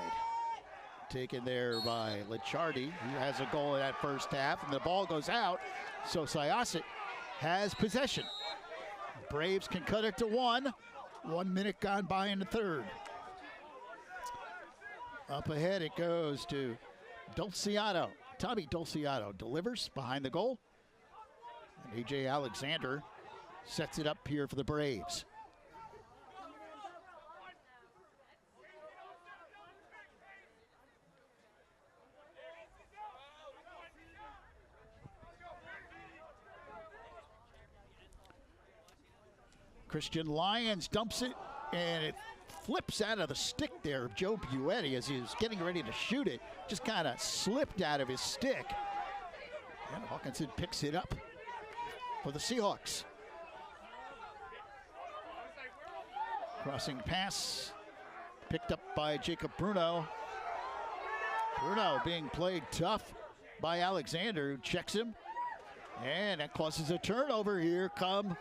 Taken there by Licciardi, who has a goal in that first half, and the ball goes out. So Syosset has possession. Braves can cut it to 1. 1 minute gone by in the third. Up ahead it goes to Dolciato. Tommy Dolciato delivers behind the goal. And A.J. Alexander sets it up here for the Braves. Christian Lyons dumps it, and it flips out of the stick there of Joe Buetti as he was getting ready to shoot it. Just kind of slipped out of his stick. And Hawkinson picks it up for the Seahawks. Crossing pass picked up by Jacob Bruno. Bruno being played tough by Alexander, who checks him. And that causes a turnover. Here come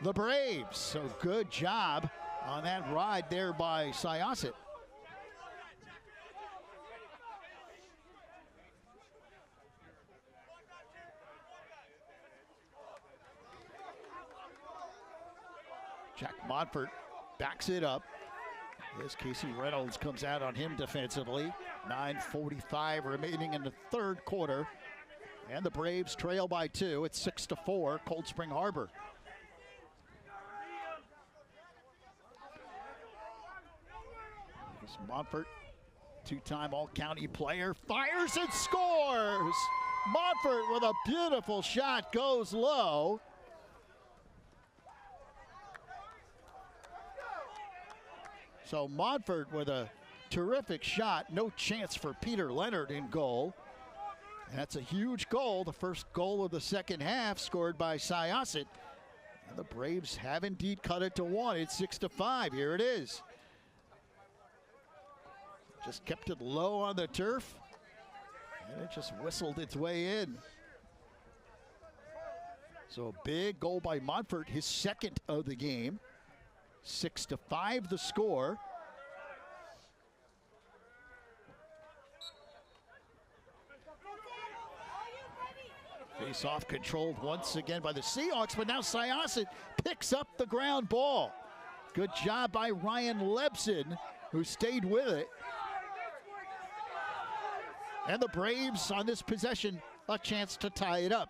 the Braves. So good job on that ride there by Syosset. Jack Monfort backs it up as Casey Reynolds comes out on him defensively. 9:45 remaining in the third quarter. And the Braves trail by 2. It's 6-4, Cold Spring Harbor. Monfort, two-time all-county player, fires and scores! Monfort with a beautiful shot, goes low. So Monfort with a terrific shot, no chance for Peter Leonard in goal. And that's a huge goal, the first goal of the second half, scored by Syosset. And the Braves have indeed cut it to 1. It's 6-5, here it is. Just kept it low on the turf, and it just whistled its way in. So a big goal by Monfort, his second of the game. 6-5 the score. Face-off controlled once again by the Seahawks, but now Syosset picks up the ground ball. Good job by Ryan Lebson, who stayed with it. And the Braves on this possession, a chance to tie it up.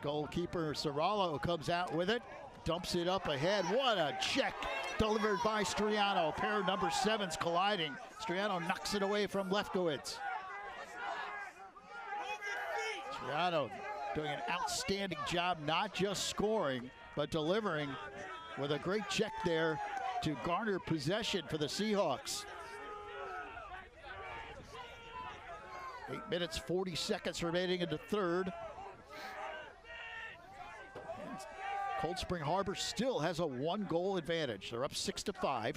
Goalkeeper Serralo comes out with it, dumps it up ahead. What a check delivered by Striano. Pair of number 7s colliding. Striano knocks it away from Lefkowitz. Striano doing an outstanding job, not just scoring, but delivering with a great check there to garner possession for the Seahawks. 8 minutes, 40 seconds remaining in the third. And Cold Spring Harbor still has a 1-goal advantage. They're up 6-5.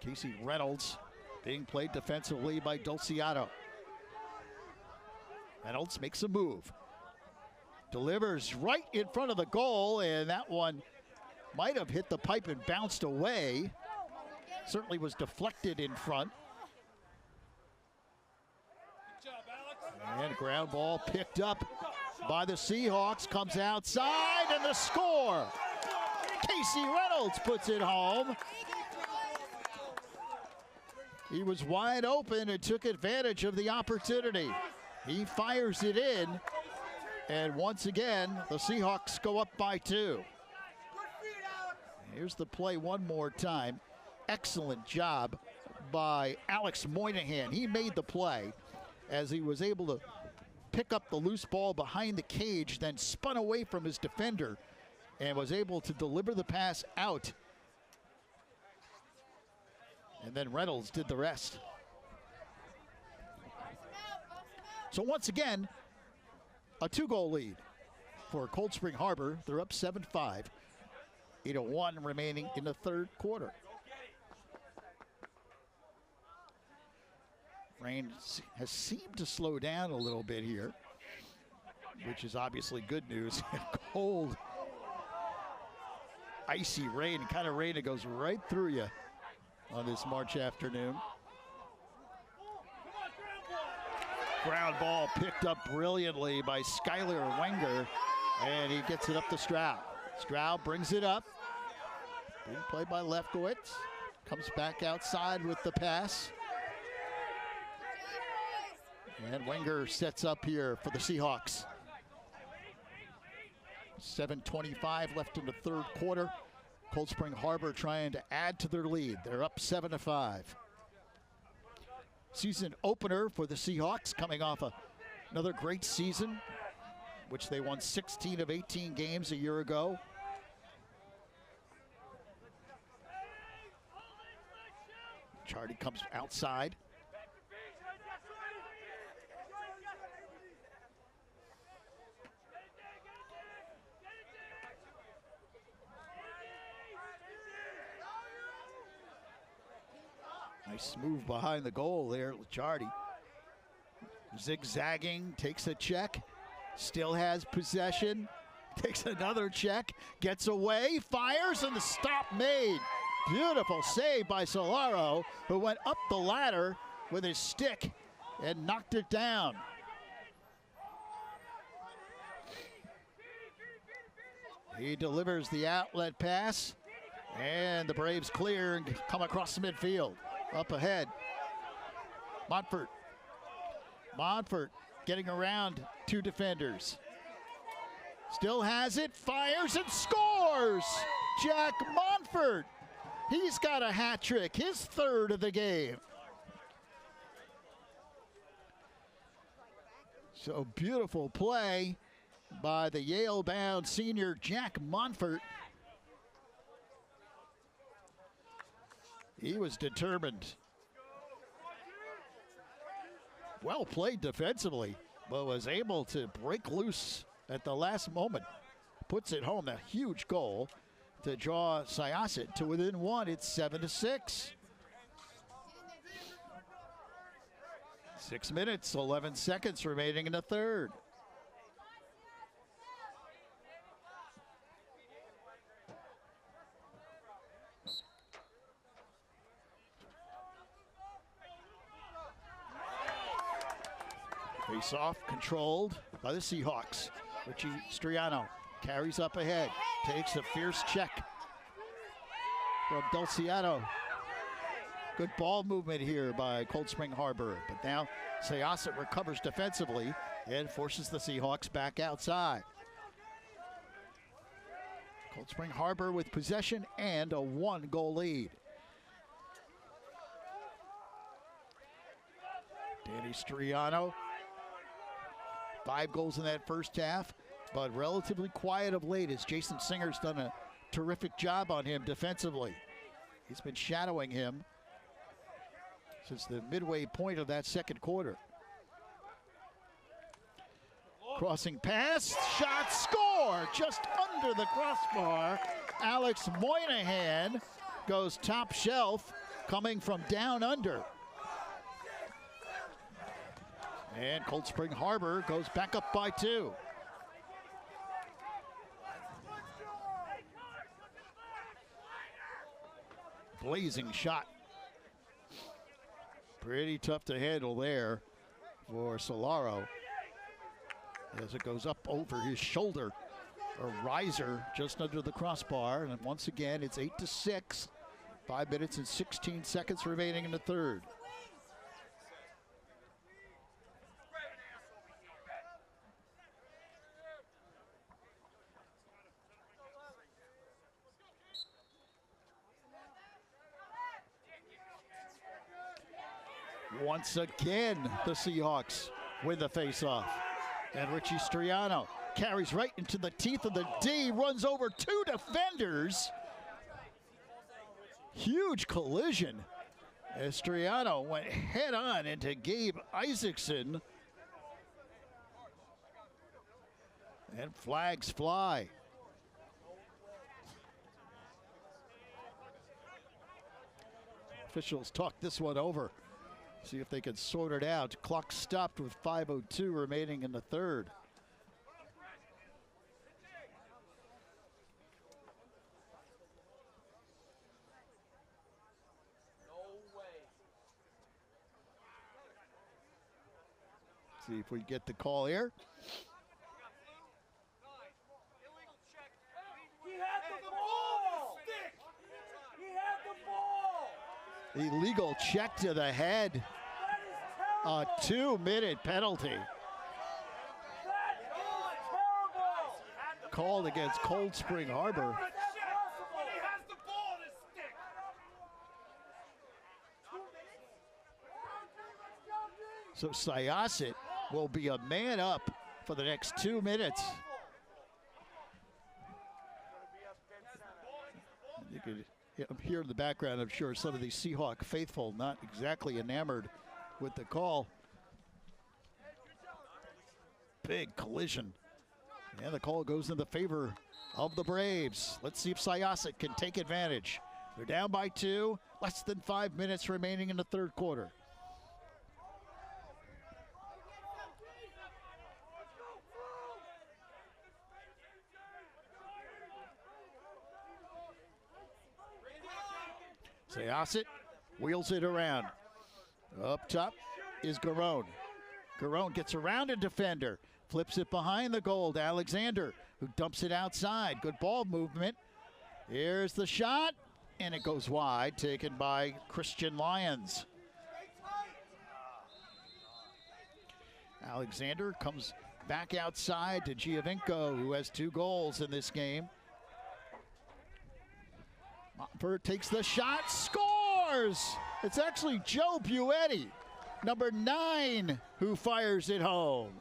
Casey Reynolds being played defensively by Dolciato. Reynolds makes a move. Delivers right in front of the goal, and that one might have hit the pipe and bounced away. Certainly was deflected in front. And a ground ball picked up by the Seahawks, comes outside, and the score! Casey Reynolds puts it home. He was wide open and took advantage of the opportunity. He fires it in, and once again, the Seahawks go up by 2. Here's the play one more time. Excellent job by Alex Moynihan. He made the play as he was able to pick up the loose ball behind the cage, then spun away from his defender and was able to deliver the pass out. And then Reynolds did the rest. So once again, a 2-goal lead for Cold Spring Harbor. They're up 7-5. 8:01 remaining in the third quarter. Rain has seemed to slow down a little bit here, which is obviously good news. Cold, icy rain, the kind of rain that goes right through you on this March afternoon. Ground ball picked up brilliantly by Skylar Wenger, and he gets it up to Stroud. Stroud brings it up. Being played by Lefkowitz. Comes back outside with the pass. And Wenger sets up here for the Seahawks. 7:25 left in the third quarter. Cold Spring Harbor trying to add to their lead. They're up 7-5. Season opener for the Seahawks, coming off another great season, which they won 16 of 18 games a year ago. Chardy comes outside. Nice move behind the goal there, Chardy. Zigzagging, takes a check, still has possession, takes another check, gets away, fires, and the stop made. Beautiful save by Solaro, who went up the ladder with his stick and knocked it down. He delivers the outlet pass, and the Braves clear and come across the midfield. Up ahead, Montfort. Montfort getting around 2 defenders. Still has it, fires and scores! Jack Montfort. He's got a hat trick, his 3rd of the game. So beautiful play by the Yale-bound senior Jack Montfort. He was determined. Well played defensively, but was able to break loose at the last moment. Puts it home, a huge goal to draw Syosset to within 1. It's 7-6. 6 minutes, 11 seconds remaining in the third. Face-off controlled by the Seahawks. Richie Triano carries up ahead, takes a fierce check from Dulciano. Good ball movement here by Cold Spring Harbor, but now Syosset recovers defensively and forces the Seahawks back outside. Cold Spring Harbor with possession and a 1-goal lead. Danny Triano. 5 goals in that first half, but relatively quiet of late as Jason Singer's done a terrific job on him defensively. He's been shadowing him since the midway point of that second quarter. Crossing pass, shot, score! Just under the crossbar. Alex Moynihan goes top shelf, coming from down under. And Cold Spring Harbor goes back up by 2. Blazing shot. Pretty tough to handle there for Solaro as it goes up over his shoulder. A riser just under the crossbar, and once again it's 8-6. 5 minutes and 16 seconds remaining in the third. Once again, the Seahawks win the faceoff. And Richie Triano carries right into the teeth of the D, runs over 2 defenders. Huge collision as Triano went head on into Gabe Isaacson. And flags fly. Officials talk this one over. See if they can sort it out. Clock stopped with 5:02 remaining in the third. See if we get the call here. He had the ball! He had the ball! Illegal check to the head. A 2-minute penalty. Called against Cold Spring Harbor. So Syosset will be a man up for the next 2 minutes. You could hear in the background, I'm sure, some of the Seahawk faithful not exactly enamored with the call. Big collision. And the call goes in the favor of the Braves. Let's see if Syosset can take advantage. They're down by 2, less than 5 minutes remaining in the third quarter. Syosset wheels it around. Up top is Garone. Garone gets around a defender, flips it behind the goal to Alexander, who dumps it outside. Good ball movement. Here's the shot, and it goes wide, taken by Christian Lyons. Alexander comes back outside to Giovinco, who has 2 goals in this game. Montfort takes the shot, scores! It's actually Joe Buetti, number 9, who fires it home.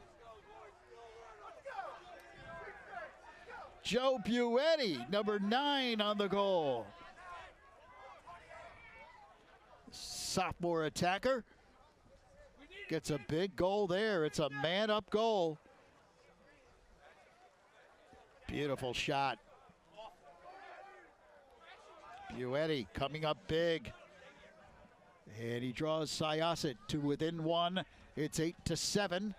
Joe Buetti, number 9 on the goal. Sophomore attacker gets a big goal there. It's a man-up goal. Beautiful shot. Buetti coming up big. And he draws Syosset to within 1. It's 8-7.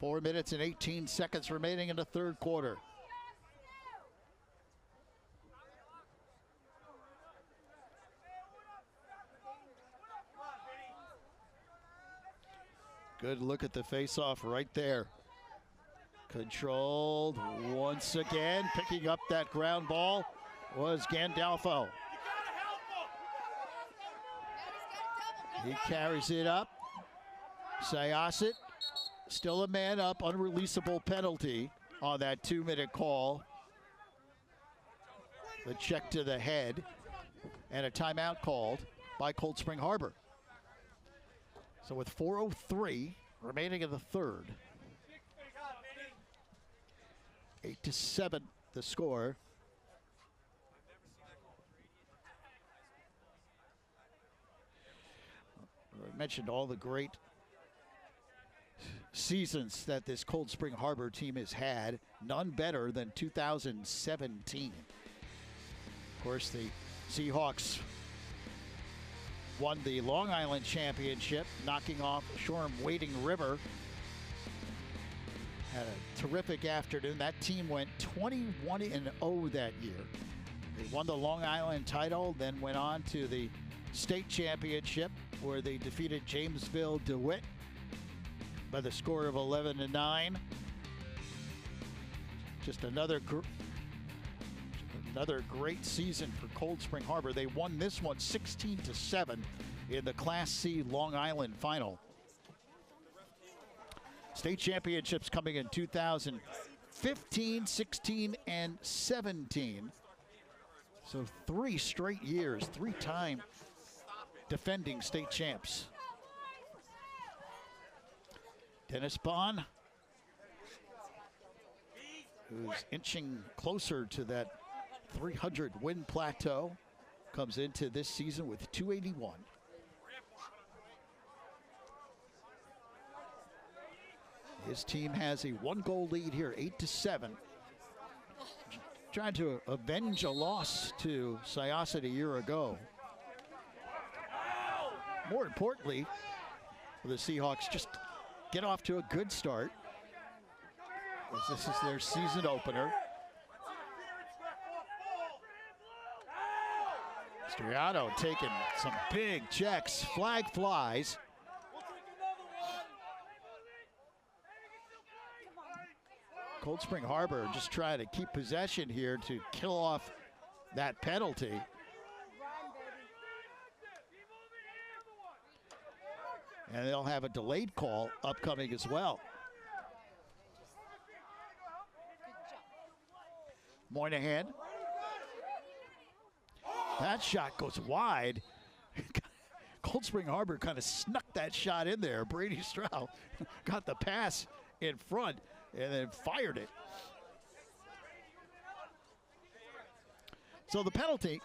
4 minutes and 18 seconds remaining in the third quarter. Good look at the face-off right there. Controlled once again. Picking up that ground ball was Gandolfo. He carries it up. Syosset, still a man up, unreleasable penalty on that 2-minute call. The check to the head and a timeout called by Cold Spring Harbor. So with 4:03 remaining in the third, 8-7 the score. I mentioned all the great seasons that this Cold Spring Harbor team has had. None better than 2017. Of course, the Seahawks won the Long Island Championship, knocking off Shoreham Wading River. Had a terrific afternoon. That team went 21-0 that year. They won the Long Island title, then went on to the state championship where they defeated Jamesville DeWitt by the score of 11-9. Just another great season for Cold Spring Harbor. They won this one 16-7 in the Class C Long Island final. State championships coming in 2015, 16, and 17. So 3 straight years, 3-time defending state champs. Dennis Bond, who's inching closer to that 300 win plateau, comes into this season with 281. His team has a 1-goal lead here, 8-7. Trying to avenge a loss to Syosset a year ago. More importantly, for the Seahawks, just get off to a good start, as this is their season opener. Triano taking some big checks, flag flies. Cold Spring Harbor just trying to keep possession here to kill off that penalty. And they'll have a delayed call upcoming as well. Moynihan. That shot goes wide. Cold Spring Harbor kind of snuck that shot in there. Brady Stroud got the pass in front and then fired it. So the penalty,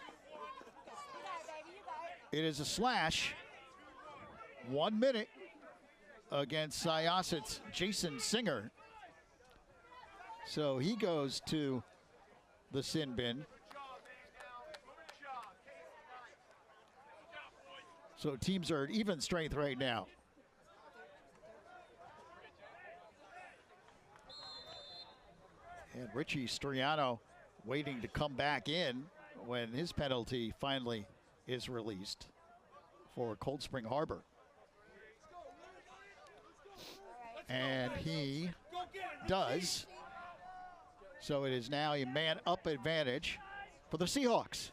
it is a slash. 1 minute against Syosset's Jason Singer. So he goes to the sin bin. So teams are at even strength right now. And Richie Triano waiting to come back in when his penalty finally is released for Cold Spring Harbor. And he does. So it is now a man-up advantage for the Seahawks.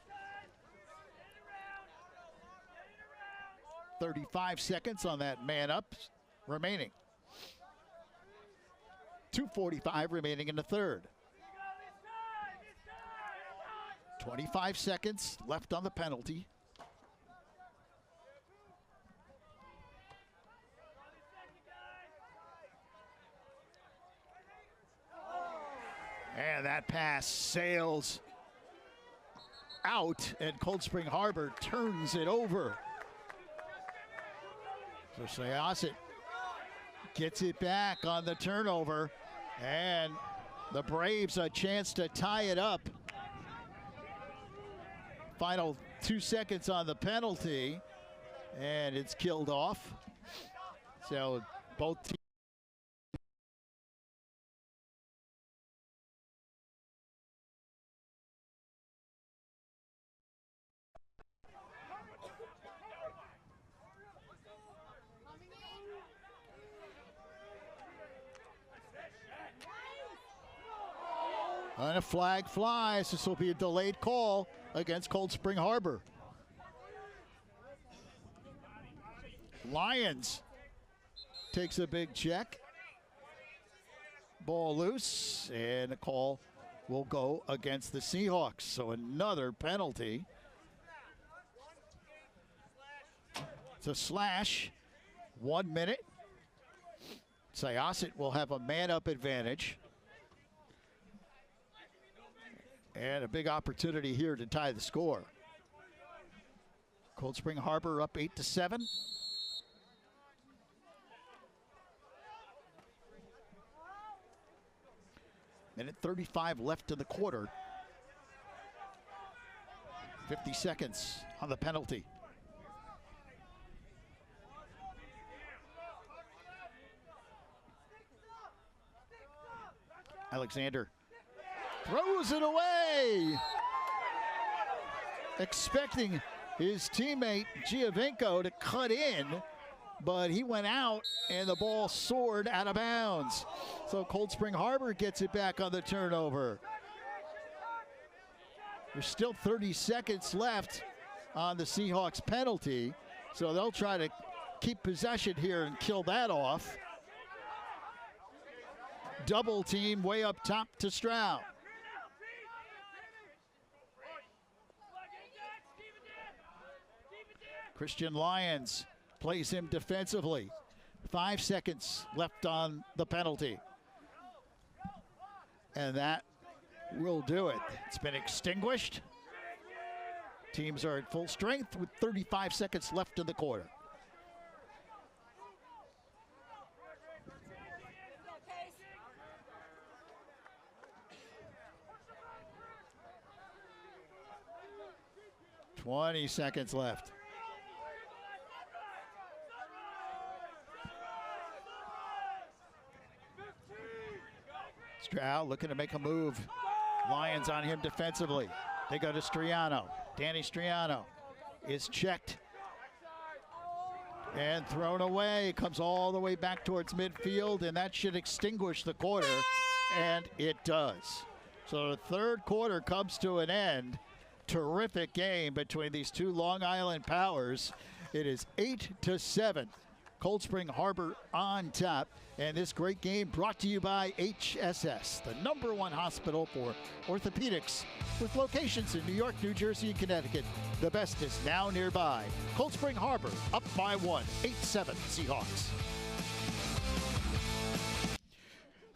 35 seconds on that man-up remaining. 2:45 remaining in the third. 25 seconds left on the penalty. And that pass sails out, and Cold Spring Harbor turns it over. So Syosset gets it back on the turnover, and the Braves a chance to tie it up. Final 2 seconds on the penalty, and it's killed off. So both teams. And a flag flies. This will be a delayed call against Cold Spring Harbor. Lions takes a big check. Ball loose, and a call will go against the Seahawks. So another penalty. It's a slash. 1 minute. Syosset will have a man-up advantage. And a big opportunity here to tie the score. Cold Spring Harbor up 8-7. Minute 35 left in the quarter. 50 seconds on the penalty. Alexander throws it away, expecting his teammate Giovinco to cut in, but he went out and the ball soared out of bounds. So Cold Spring Harbor gets it back on the turnover. There's still 30 seconds left on the Seahawks penalty, so they'll try to keep possession here and kill that off. Double team way up top to Stroud. Christian Lyons plays him defensively. 5 seconds left on the penalty. And that will do it. It's been extinguished. Teams are at full strength with 35 seconds left in the quarter. "20 seconds left. Stroud looking to make a move. Lions on him defensively. They go to Triano. Danny Triano is checked and thrown away. Comes all the way back towards midfield, and that should extinguish the quarter, and it does. So the third quarter comes to an end. Terrific game between these two Long Island powers. It is 8-7. Cold Spring Harbor on top. And this great game brought to you by HSS, the #1 hospital for orthopedics with locations in New York, New Jersey, and Connecticut. The best is now nearby. Cold Spring Harbor up by 1, 8-7 Seahawks.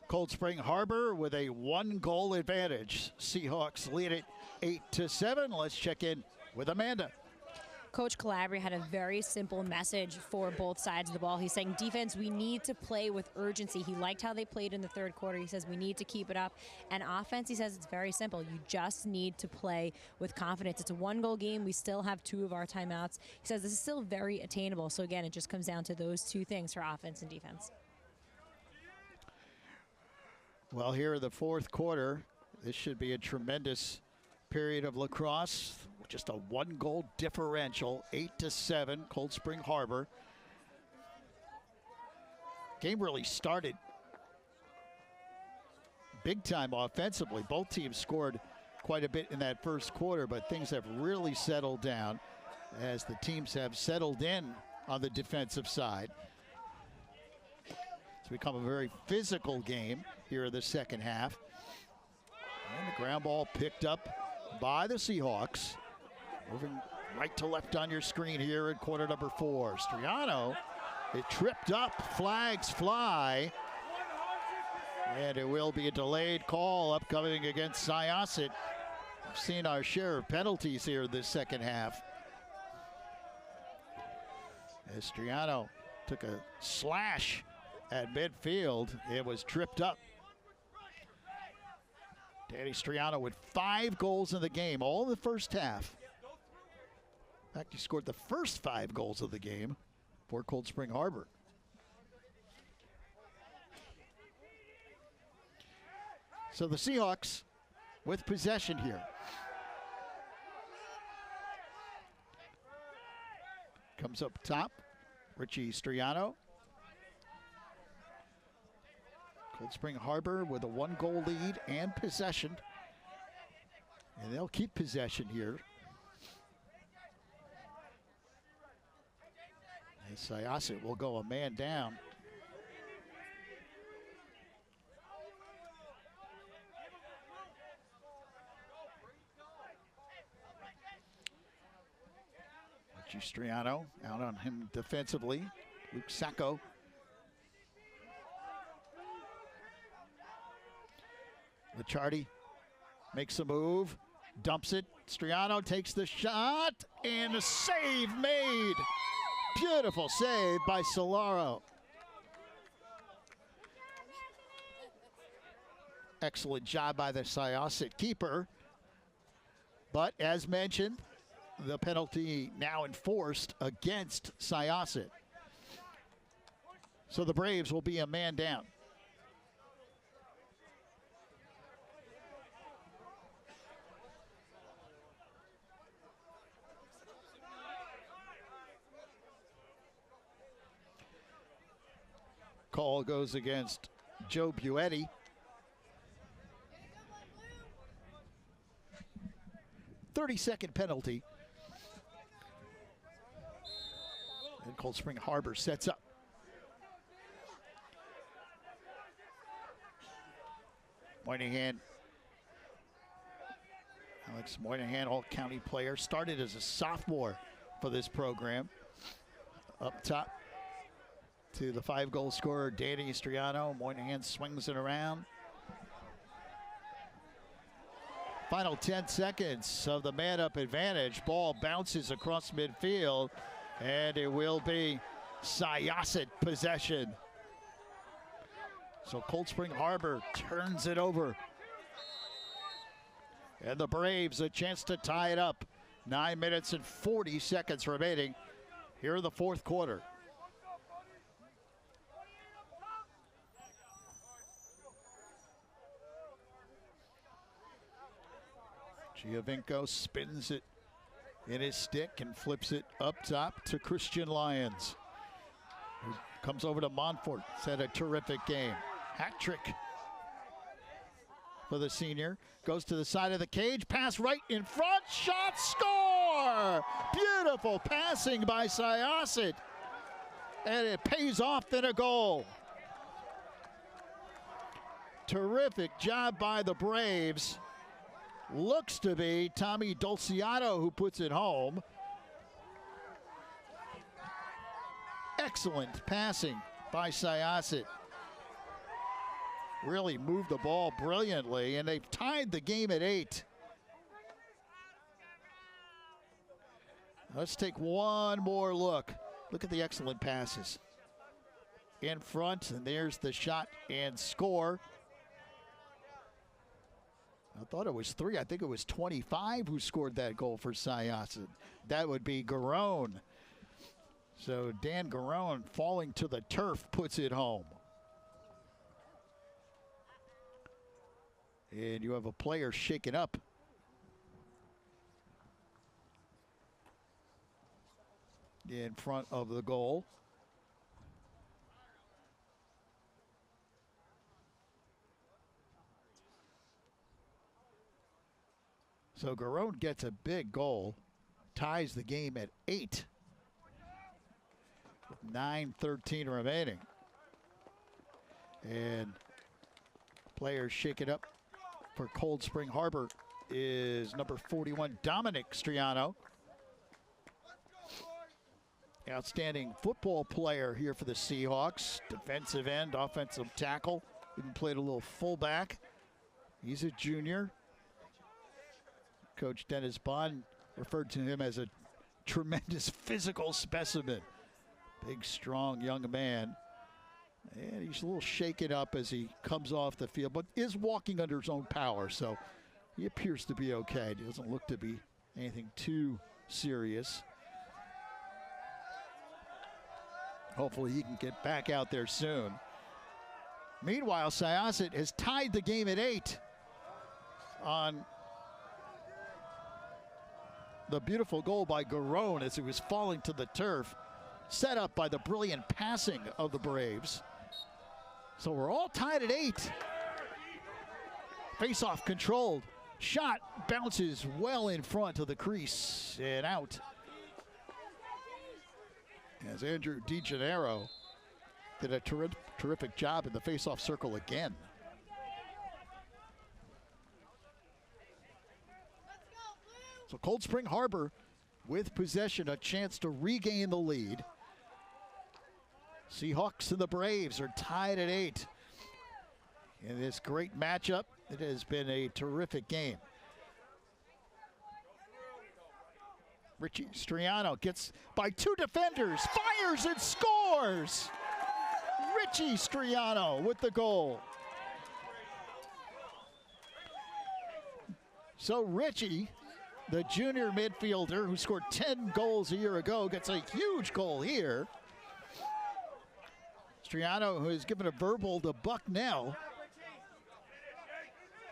Cold Spring Harbor with a 1-goal advantage. Seahawks lead it 8-7. Let's check in with Amanda. Coach Calabria had a very simple message for both sides of the ball. He's saying, defense, we need to play with urgency. He liked how they played in the third quarter. He says we need to keep it up. And offense, he says it's very simple. You just need to play with confidence. It's a 1-goal game. We still have 2 of our timeouts. He says this is still very attainable. So again, it just comes down to those 2 things for offense and defense. Well, here in the fourth quarter, this should be a tremendous period of lacrosse. Just a 1-goal differential, 8-7, Cold Spring Harbor. Game really started big time offensively. Both teams scored quite a bit in that first quarter, but things have really settled down as the teams have settled in on the defensive side. It's become a very physical game here in the second half. And the ground ball picked up by the Seahawks. Moving right to left on your screen here in quarter number 4. Striano, it tripped up, flags fly. And it will be a delayed call upcoming against Syosset. We've seen our share of penalties here this second half. As Triano took a slash at midfield, it was tripped up. Danny Striano with 5 goals in the game, all in the first half. In fact, he scored the first 5 goals of the game for Cold Spring Harbor. So the Seahawks with possession here. Comes up top, Richie Striano. Cold Spring Harbor with a 1-goal lead and possession. And they'll keep possession here. And Syosset will go a man down. Striano out on him defensively. Luke Sacco. Licciardi makes a move, dumps it. Striano takes the shot, and a save made. Beautiful save by Solaro. Excellent job by the Syosset keeper. But as mentioned, the penalty now enforced against Syosset. So the Braves will be a man down. call goes against Joe Buetti. "30-second penalty. And Cold Spring Harbor sets up. Moynihan. Alex Moynihan, all-county player, started as a sophomore for this program. Up top to the 5-goal scorer, Danny Triano. Moynihan swings it around. Final 10 seconds of the man-up advantage. Ball bounces across midfield, and it will be Syosset possession. So Cold Spring Harbor turns it over. And the Braves a chance to tie it up. 9 minutes and 40 seconds remaining here in the fourth quarter. Giovinco spins it in his stick and flips it up top to Christian Lyons, who comes over to Montfort. He's had a terrific game. Hat trick for the senior. Goes to the side of the cage, pass right in front, shot, score! Beautiful passing by Syosset, and it pays off in a goal. Terrific job by the Braves. Looks to be Tommy Dulciato who puts it home. Excellent passing by Syosset. Really moved the ball brilliantly, and they've tied the game at 8. Let's take one more look. Look at the excellent passes. In front, and there's the shot and score. I thought it was 3. I think it was 25 who scored that goal for Syosset. That would be Garone. So Dan Garone, falling to the turf, puts it home. And you have a player shaken up. In front of the goal. So Garone gets a big goal, ties the game at 8. With 9:13 remaining. And players shake it up for Cold Spring Harbor is number 41, Dominic Triano. Outstanding football player here for the Seahawks. Defensive end, offensive tackle. Even played a little fullback. He's a junior. Coach Dennis Bond referred to him as a tremendous physical specimen. Big, strong young man. And he's a little shaken up as he comes off the field, but is walking under his own power, so he appears to be okay. He doesn't look to be anything too serious. Hopefully he can get back out there soon. Meanwhile, Syosset has tied the game at 8 on the beautiful goal by Garone as he was falling to the turf, set up by the brilliant passing of the Braves. So we're all tied at 8. Face-off controlled. Shot bounces well in front of the crease and out. As Andrew DeGennaro did a terrific job in the face-off circle again. So Cold Spring Harbor with possession, a chance to regain the lead. Seahawks and the Braves are tied at 8. In this great matchup, it has been a terrific game. Richie Triano gets by 2 defenders, fires and scores! Richie Triano with the goal. So Richie, the junior midfielder who scored 10 goals a year ago, gets a huge goal here. Triano, who has given a verbal to Bucknell,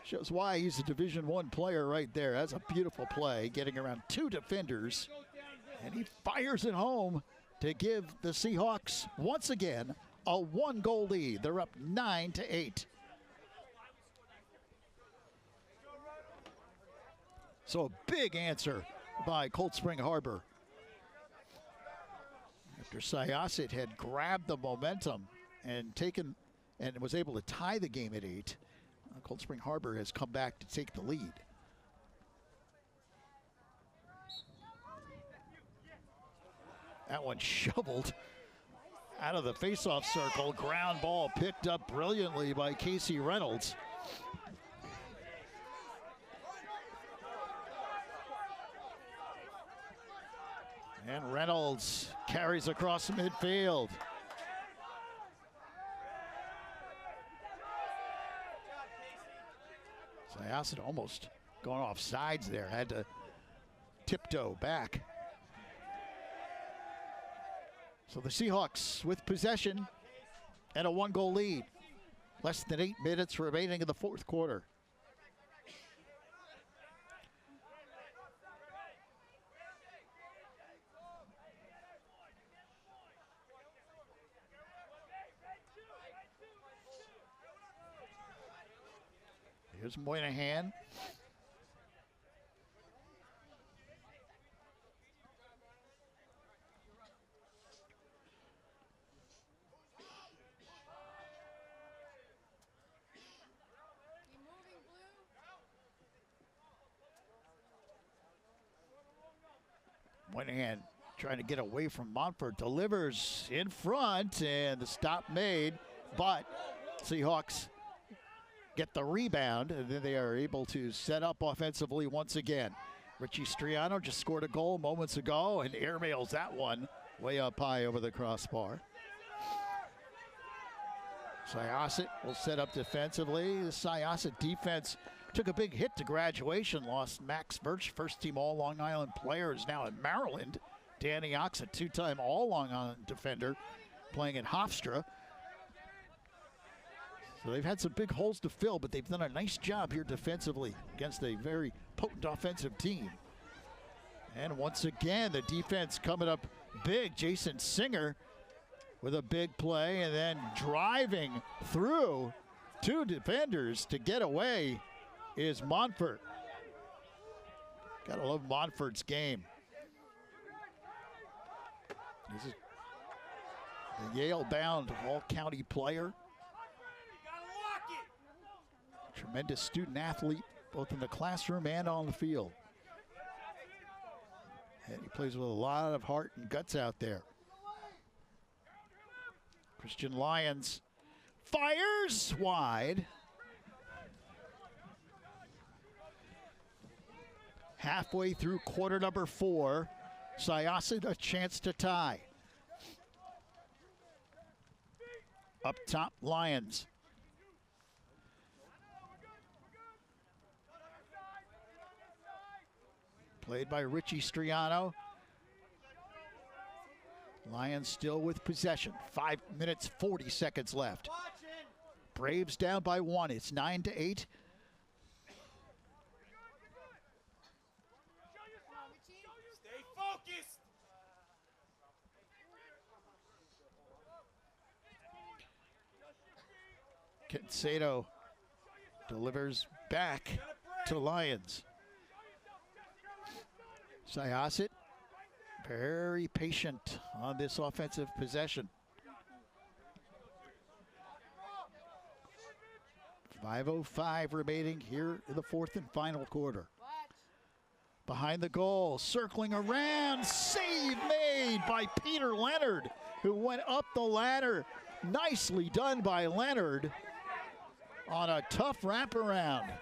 shows why he's a Division I player right there. That's a beautiful play, getting around 2 defenders, and he fires it home to give the Seahawks once again a 1-goal lead. They're up 9-8. So a big answer by Cold Spring Harbor. After Syosset had grabbed the momentum and was able to tie the game at 8, Cold Spring Harbor has come back to take the lead. That one shoveled out of the faceoff circle. Ground ball picked up brilliantly by Casey Reynolds. And Reynolds carries across midfield. Syosset almost going off sides there. Had to tiptoe back. So the Seahawks with possession and a 1-goal lead. Less than 8 minutes remaining in the fourth quarter. Here's Moynihan. Moynihan trying to get away from Montfort, delivers in front, and the stop made, but Seahawks get the rebound, and then they are able to set up offensively once again. Richie Triano just scored a goal moments ago and airmails that one way up high over the crossbar. Syosset will set up defensively. The Syosset defense took a big hit to graduation, lost Max Birch, first-team All-Long Island player, is now in Maryland. Danny Ox, a 2-time All-Long Island defender, playing in Hofstra. So they've had some big holes to fill, but they've done a nice job here defensively against a very potent offensive team. And once again, the defense coming up big. Jason Singer with a big play, and then driving through 2 defenders to get away is Montfort. Gotta love Montfort's game. This is the Yale-bound all-county player. Tremendous student athlete, both in the classroom and on the field. And he plays with a lot of heart and guts out there. Christian Lyons fires wide. Halfway through quarter number 4, Syosset a chance to tie. Up top, Lyons. Played by Richie Triano. Lions still with possession. 5 minutes, 40 seconds left. Braves down by 1. It's 9-8. Stay focused. Kensedo delivers back to Lions. Syosset very patient on this offensive possession. 5:05 remaining here in the fourth and final quarter. Behind the goal, circling around, save made by Peter Leonard, who went up the ladder. Nicely done by Leonard on a tough wraparound.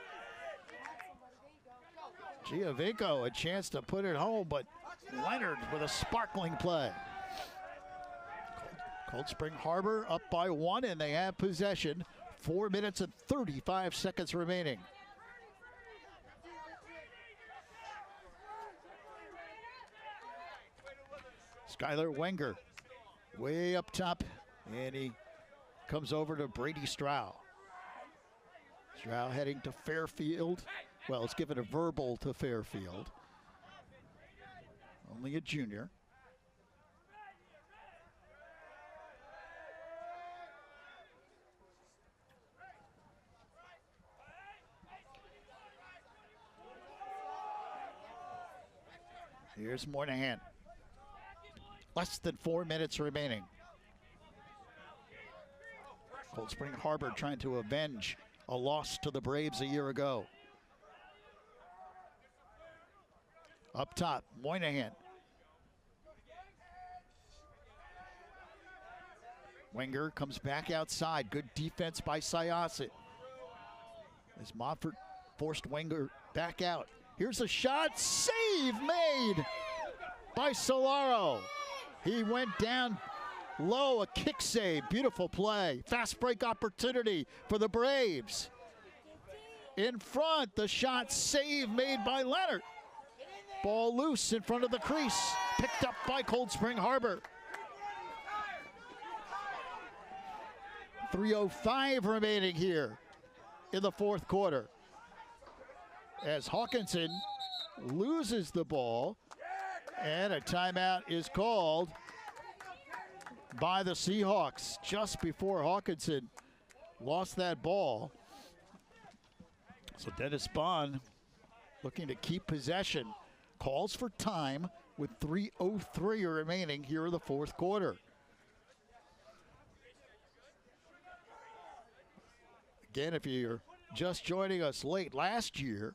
Giovinco a chance to put it home, but Leonard with a sparkling play. Cold Spring Harbor up by 1, and they have possession. 4 minutes and 35 seconds remaining. Skylar Wenger way up top, and he comes over to Brady Strow. Strow heading to Fairfield. Well, it's given a verbal to Fairfield. Only a junior. Here's Moynihan. Less than 4 minutes remaining. Cold Spring Harbor trying to avenge a loss to the Braves a year ago. Up top, Moynihan. Wenger comes back outside. Good defense by Syosset. As Montfort forced Wenger back out. Here's a shot. Save made by Solaro. He went down low. A kick save. Beautiful play. Fast break opportunity for the Braves. In front, the shot save made by Leonard. Ball loose in front of the crease. Picked up by Cold Spring Harbor. 3:05 remaining here in the fourth quarter. As Hawkinson loses the ball, and a timeout is called by the Seahawks just before Hawkinson lost that ball. So Dennis Bond looking to keep possession. Calls for time with 3:03 remaining here in the fourth quarter. Again, if you're just joining us late, last year,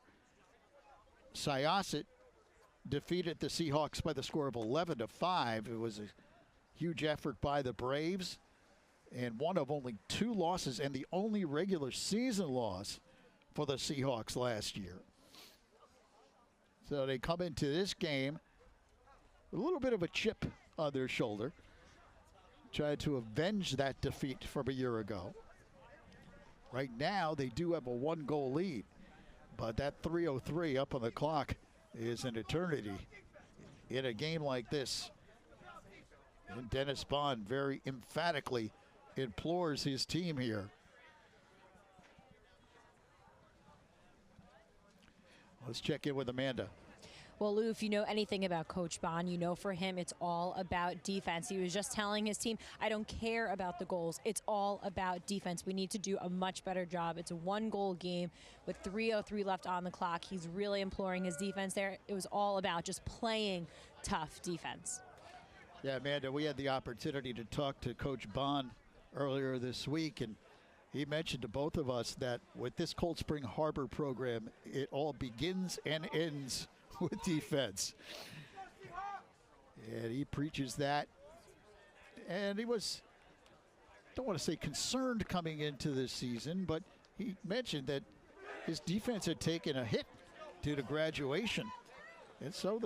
Syosset defeated the Seahawks by the score of 11-5. It was a huge effort by the Braves, and one of only 2 losses and the only regular season loss for the Seahawks last year. So they come into this game with a little bit of a chip on their shoulder, trying to avenge that defeat from a year ago. Right now, they do have a 1-goal lead, but that 3:03 up on the clock is an eternity in a game like this. And Dennis Bond very emphatically implores his team here. Let's check in with Amanda. Well, Lou, if you know anything about Coach Bond, you know for him it's all about defense. He was just telling his team, I don't care about the goals. It's all about defense. We need to do a much better job. It's a 1-goal game with 3:03 left on the clock. He's really imploring his defense there. It was all about just playing tough defense. Yeah, Amanda, we had the opportunity to talk to Coach Bond earlier this week, and he mentioned to both of us that with this Cold Spring Harbor program, it all begins and ends with defense. And he preaches that. And he was, don't want to say concerned coming into this season, but he mentioned that his defense had taken a hit due to graduation. And so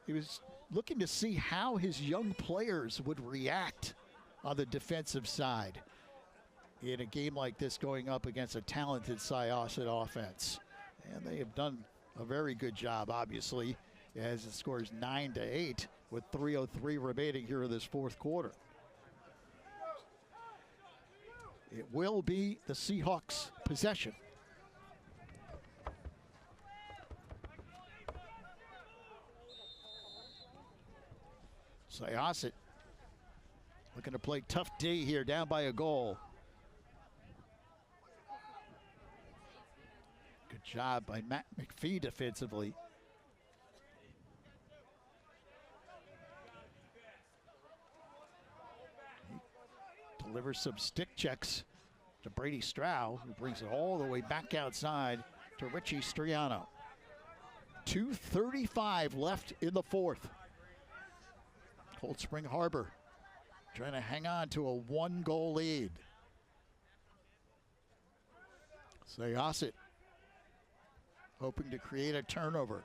he was looking to see how his young players would react on the defensive side in a game like this going up against a talented Syosset offense. And they have done a very good job, obviously, as it scores 9-8 with 3:03 remaining here in this fourth quarter. It will be the Seahawks' possession. Syosset looking to play tough D here, down by a goal. Good job by Matt McPhee defensively. He delivers some stick checks to Brady Stroud, who brings it all the way back outside to Richie Triano. 2:35 left in the fourth. Cold Spring Harbor trying to hang on to a 1-goal lead. Syosset hoping to create a turnover.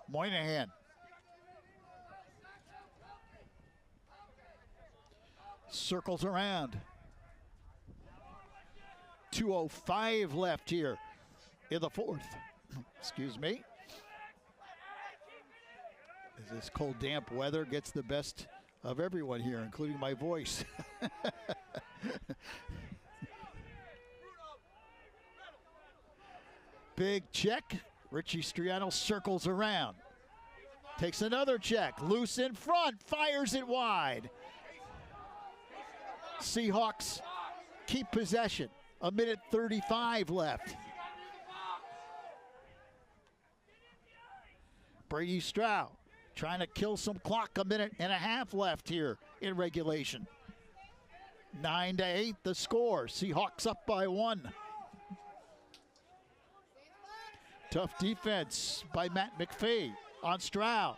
Moynihan. Circles around. 2:05 left here in the fourth. Excuse me. As this cold, damp weather gets the best of everyone here, including my voice. Big check. Richie Triano circles around. Takes another check. Loose in front. Fires it wide. Seahawks keep possession. 1:35 left. Brady Stroud trying to kill some clock, 1.5 minutes left here in regulation. 9-8 the score. Seahawks up by 1. Tough defense by Matt McPhee on Stroud.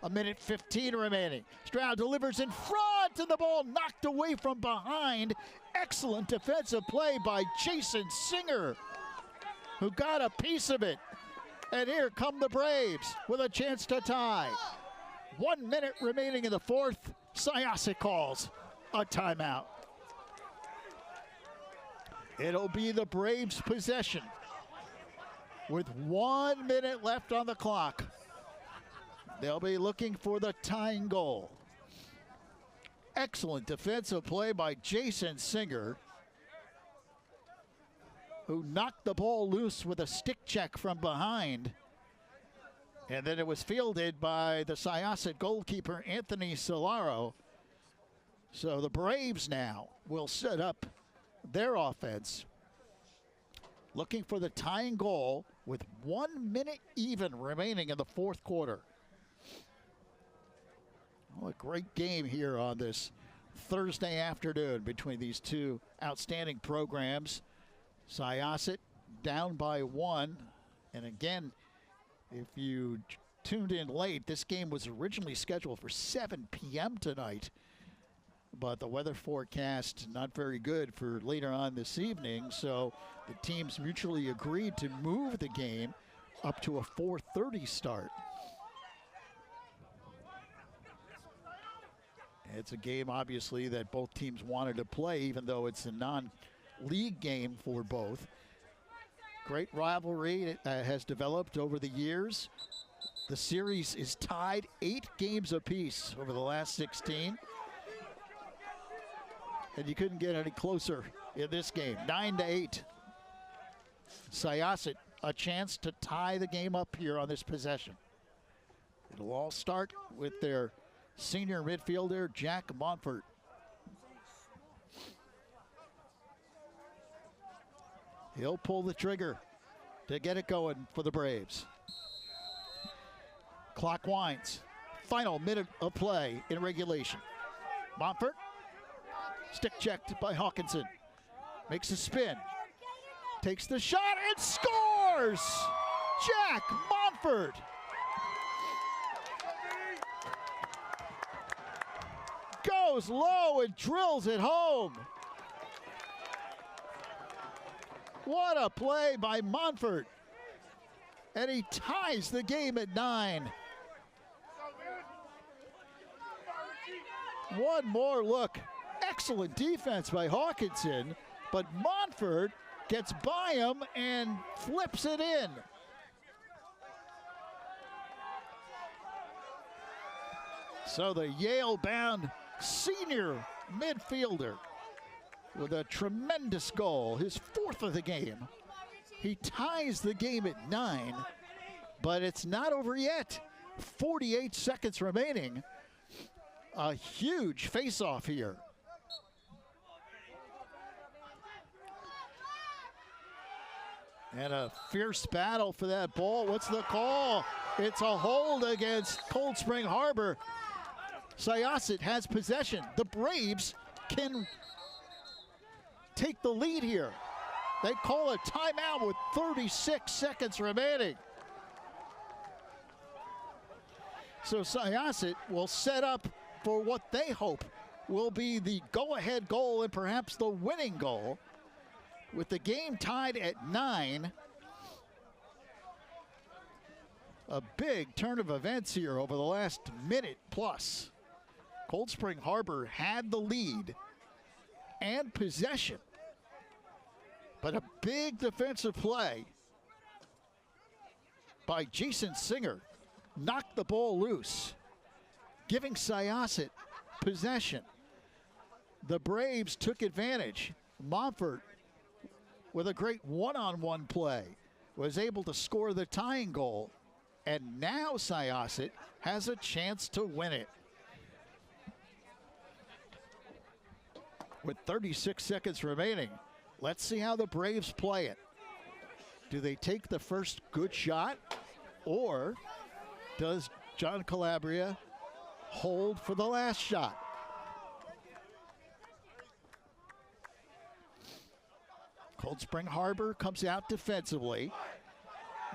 1:15 remaining. Stroud delivers in front, and the ball knocked away from behind. Excellent defensive play by Jason Singer, who got a piece of it. And here come the Braves with a chance to tie. 1 minute remaining in the fourth. Syosset calls a timeout. It'll be the Braves' possession with 1 minute left on the clock. They'll be looking for the tying goal. Excellent defensive play by Jason Singer, who knocked the ball loose with a stick check from behind. And then it was fielded by the Syosset goalkeeper, Anthony Solaro. So the Braves now will set up their offense, looking for the tying goal with 1 minute even remaining in the fourth quarter. Oh, a great game here on this Thursday afternoon between these two outstanding programs. Syosset down by 1. And again, if you tuned in late, this game was originally scheduled for 7 p.m. tonight. But the weather forecast not very good for later on this evening. So the teams mutually agreed to move the game up to a 4:30 start. It's a game, obviously, that both teams wanted to play, even though it's a non-league game for both. Great rivalry has developed over the years. The series is tied 8 games apiece over the last 16. And you couldn't get any closer in this game. 9-8. Syosset, a chance to tie the game up here on this possession. It'll all start with their senior midfielder, Jack Montfort. He'll pull the trigger to get it going for the Braves. Clock winds. Final minute of play in regulation. Montfort, stick checked by Hawkinson. Makes a spin. Takes the shot and scores! Jack Montfort. Goes low and drills it home. What a play by Montfort. And he ties the game at 9. One more look. Excellent defense by Hawkinson, but Montfort gets by him and flips it in. So the Yale-bound senior midfielder with a tremendous goal, his 4th of the game. He ties the game at 9, but it's not over yet. 48 seconds remaining. A huge face-off here. And a fierce battle for that ball. What's the call? It's a hold against Cold Spring Harbor. Syosset has possession. The Braves can take the lead here. They call a timeout with 36 seconds remaining. So Syosset will set up for what they hope will be the go-ahead goal and perhaps the winning goal. With the game tied at 9, a big turn of events here over the last minute plus. Cold Spring Harbor had the lead and possession, but a big defensive play by Jason Singer knocked the ball loose, giving Syosset possession. The Braves took advantage. Montfort, with a great one-on-one play, was able to score the tying goal, and now Syosset has a chance to win it. With 36 seconds remaining, let's see how the Braves play it. Do they take the first good shot, or Does John Calabria hold for the last shot? Cold Spring Harbor comes out defensively.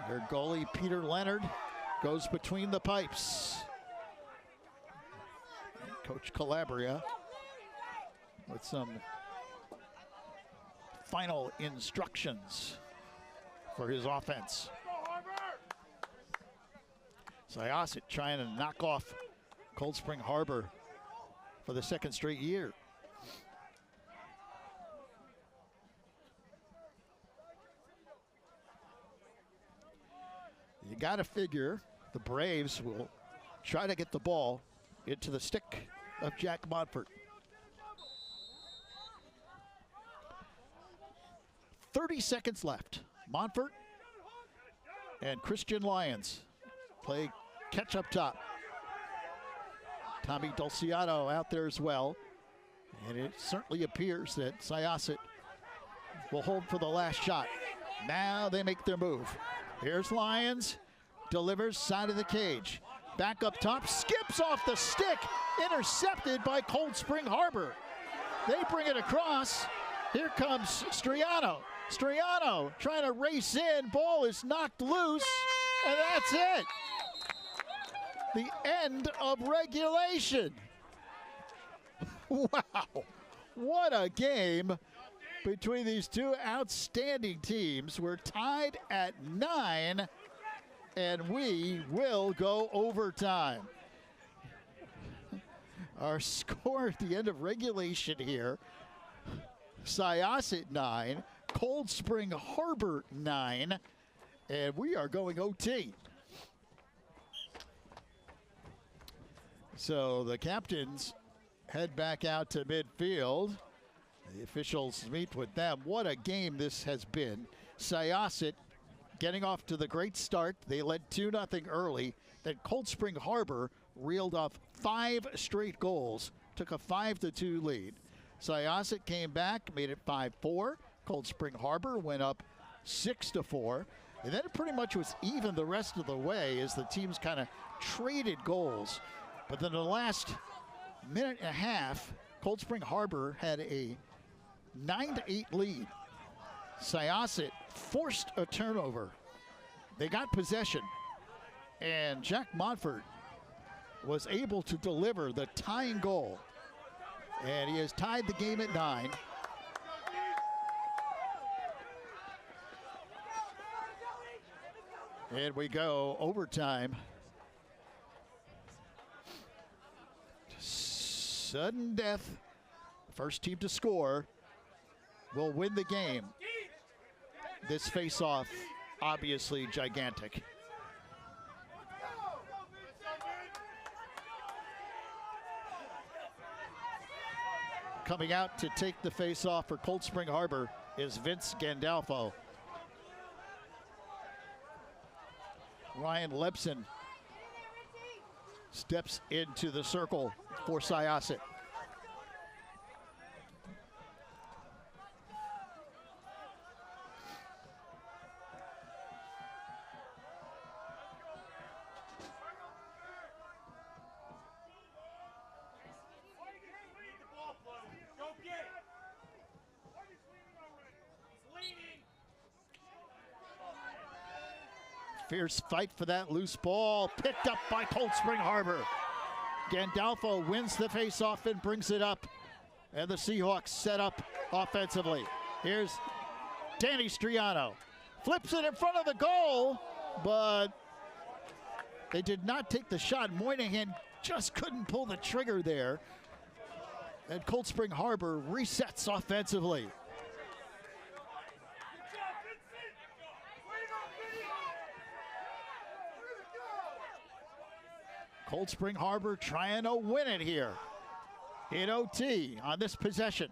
Their goalie, Peter Leonard, goes between the pipes. Coach Calabria with some final instructions for his offense. Syosset trying to knock off Cold Spring Harbor for the second straight year. You got to figure the Braves will try to get the ball into the stick of Jack Montfort. 30 seconds left. Montfort and Christian Lyons play catch up top. Tommy Dulciato out there as well. And it certainly appears that Syosset will hold for the last shot. Now they make their move. Here's Lyons, delivers side of the cage. Back up top, skips off the stick, intercepted by Cold Spring Harbor. They bring it across. Here comes Triano. Triano trying to race in, ball is knocked loose, and that's it. The end of regulation. Wow, what a game between these two outstanding teams. We're tied at 9, and we will go overtime. Our score at the end of regulation here, Syosset 9, Cold Spring Harbor 9, and we are going OT. So the captains head back out to midfield. The officials meet with them. What a game this has been. Syosset getting off to the great start. They led 2-0 early. Then Cold Spring Harbor reeled off 5 straight goals, took a 5-2 lead. Syosset came back, made it 5-4. Cold Spring Harbor went up 6-4. And then it pretty much was even the rest of the way as the teams kind of traded goals. But then the last minute and a half, Cold Spring Harbor had a 9-8 lead. Syosset forced a turnover. They got possession, and Jack Montfort was able to deliver the tying goal, and he has tied the game at 9. And we go overtime. Sudden death. First team to score will win the game. This face-off, obviously gigantic. Coming out to take the face-off for Cold Spring Harbor is Vince Gandalfo. Ryan Lebson steps into the circle for Syosset. Fierce fight for that loose ball, picked up by Cold Spring Harbor. Gandalfo wins the faceoff and brings it up. And the Seahawks set up offensively. Here's Danny Triano. Flips it in front of the goal, but they did not take the shot. Moynihan just couldn't pull the trigger there. And Cold Spring Harbor resets offensively. Cold Spring Harbor trying to win it here in OT on this possession.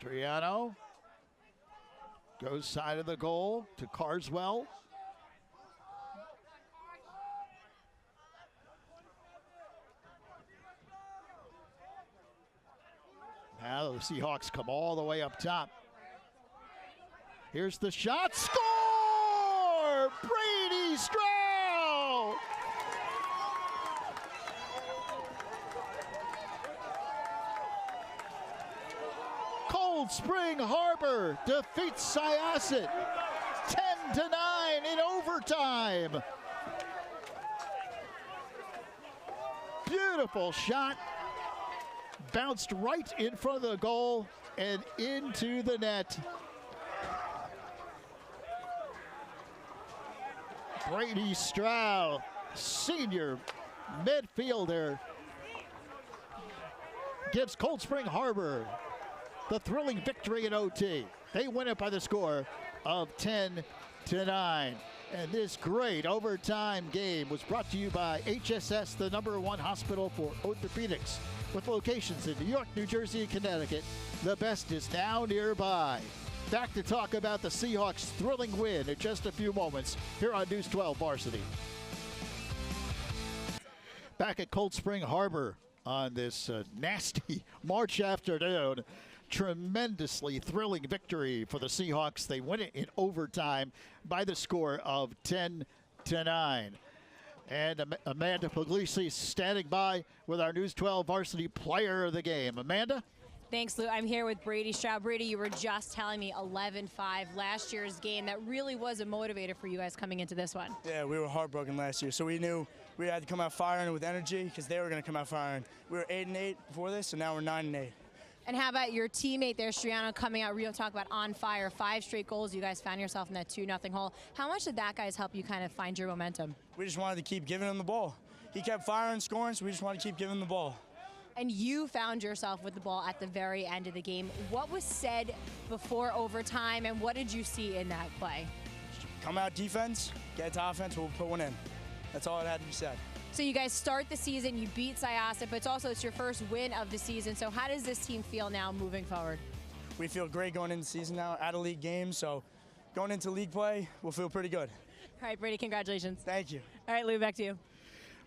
Triano goes side of the goal to Carswell. Now the Seahawks come all the way up top. Here's the shot. Score! Brady Stroud! Cold Spring Harbor defeats Syosset 10-9 in overtime. Beautiful shot. Bounced right in front of the goal and into the net. Brady Stroud, senior midfielder, gives Cold Spring Harbor the thrilling victory in OT. They win it by the score of 10-9. And this great overtime game was brought to you by HSS, the #1 hospital for orthopedics. With locations in New York, New Jersey, and Connecticut, the best is now nearby. Back to talk about the Seahawks' thrilling win in just a few moments here on News 12 Varsity. Back at Cold Spring Harbor on this nasty March afternoon. Tremendously thrilling victory for the Seahawks. They win it in overtime by the score of 10-9. And Amanda Puglisi standing by with our News 12 Varsity Player of the Game. Amanda? Thanks, Lou. I'm here with Brady Stroud. Brady, you were just telling me 11-5 last year's game. That really was a motivator for you guys coming into this one. Yeah, we were heartbroken last year, so we knew we had to come out firing with energy because they were going to come out firing. We were 8-8 before this, and now we're 9-8. And how about your teammate there, Triano, coming out real talk about on fire, 5 straight goals. You guys found yourself in that 2-0 hole. How much did that guys help you kind of find your momentum? We just wanted to keep giving him the ball. He kept firing, scoring, so we just wanted to keep giving him the ball. And you found yourself with the ball at the very end of the game. What was said before overtime, and what did you see in that play? Come out defense, get to offense, we'll put one in. That's all that had to be said. So you guys start the season, you beat Syosset, but it's your first win of the season. So how does this team feel now moving forward? We feel great going into the season now, out of league games, so going into league play, we'll feel pretty good. All right, Brady, congratulations. Thank you. All right, Lou, back to you.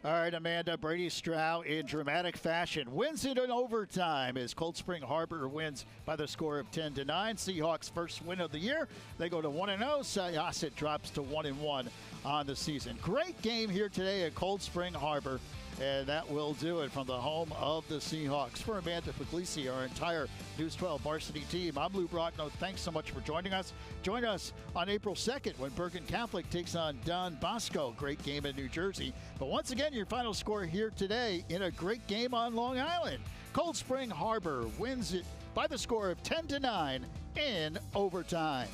All right, Amanda, Brady Stroud in dramatic fashion wins it in overtime as Cold Spring Harbor wins by the score of 10-9. Seahawks' first win of the year. They go to 1-0. Syosset drops to 1-1 on the season. Great game here today at Cold Spring Harbor. And that will do it from the home of the Seahawks. For Amanda Puglisi, our entire News 12 varsity team, I'm Lou Brockno. Thanks so much for joining us. Join us on April 2nd when Bergen Catholic takes on Don Bosco. Great game in New Jersey. But once again, your final score here today in a great game on Long Island. Cold Spring Harbor wins it by the score of 10-9 in overtime.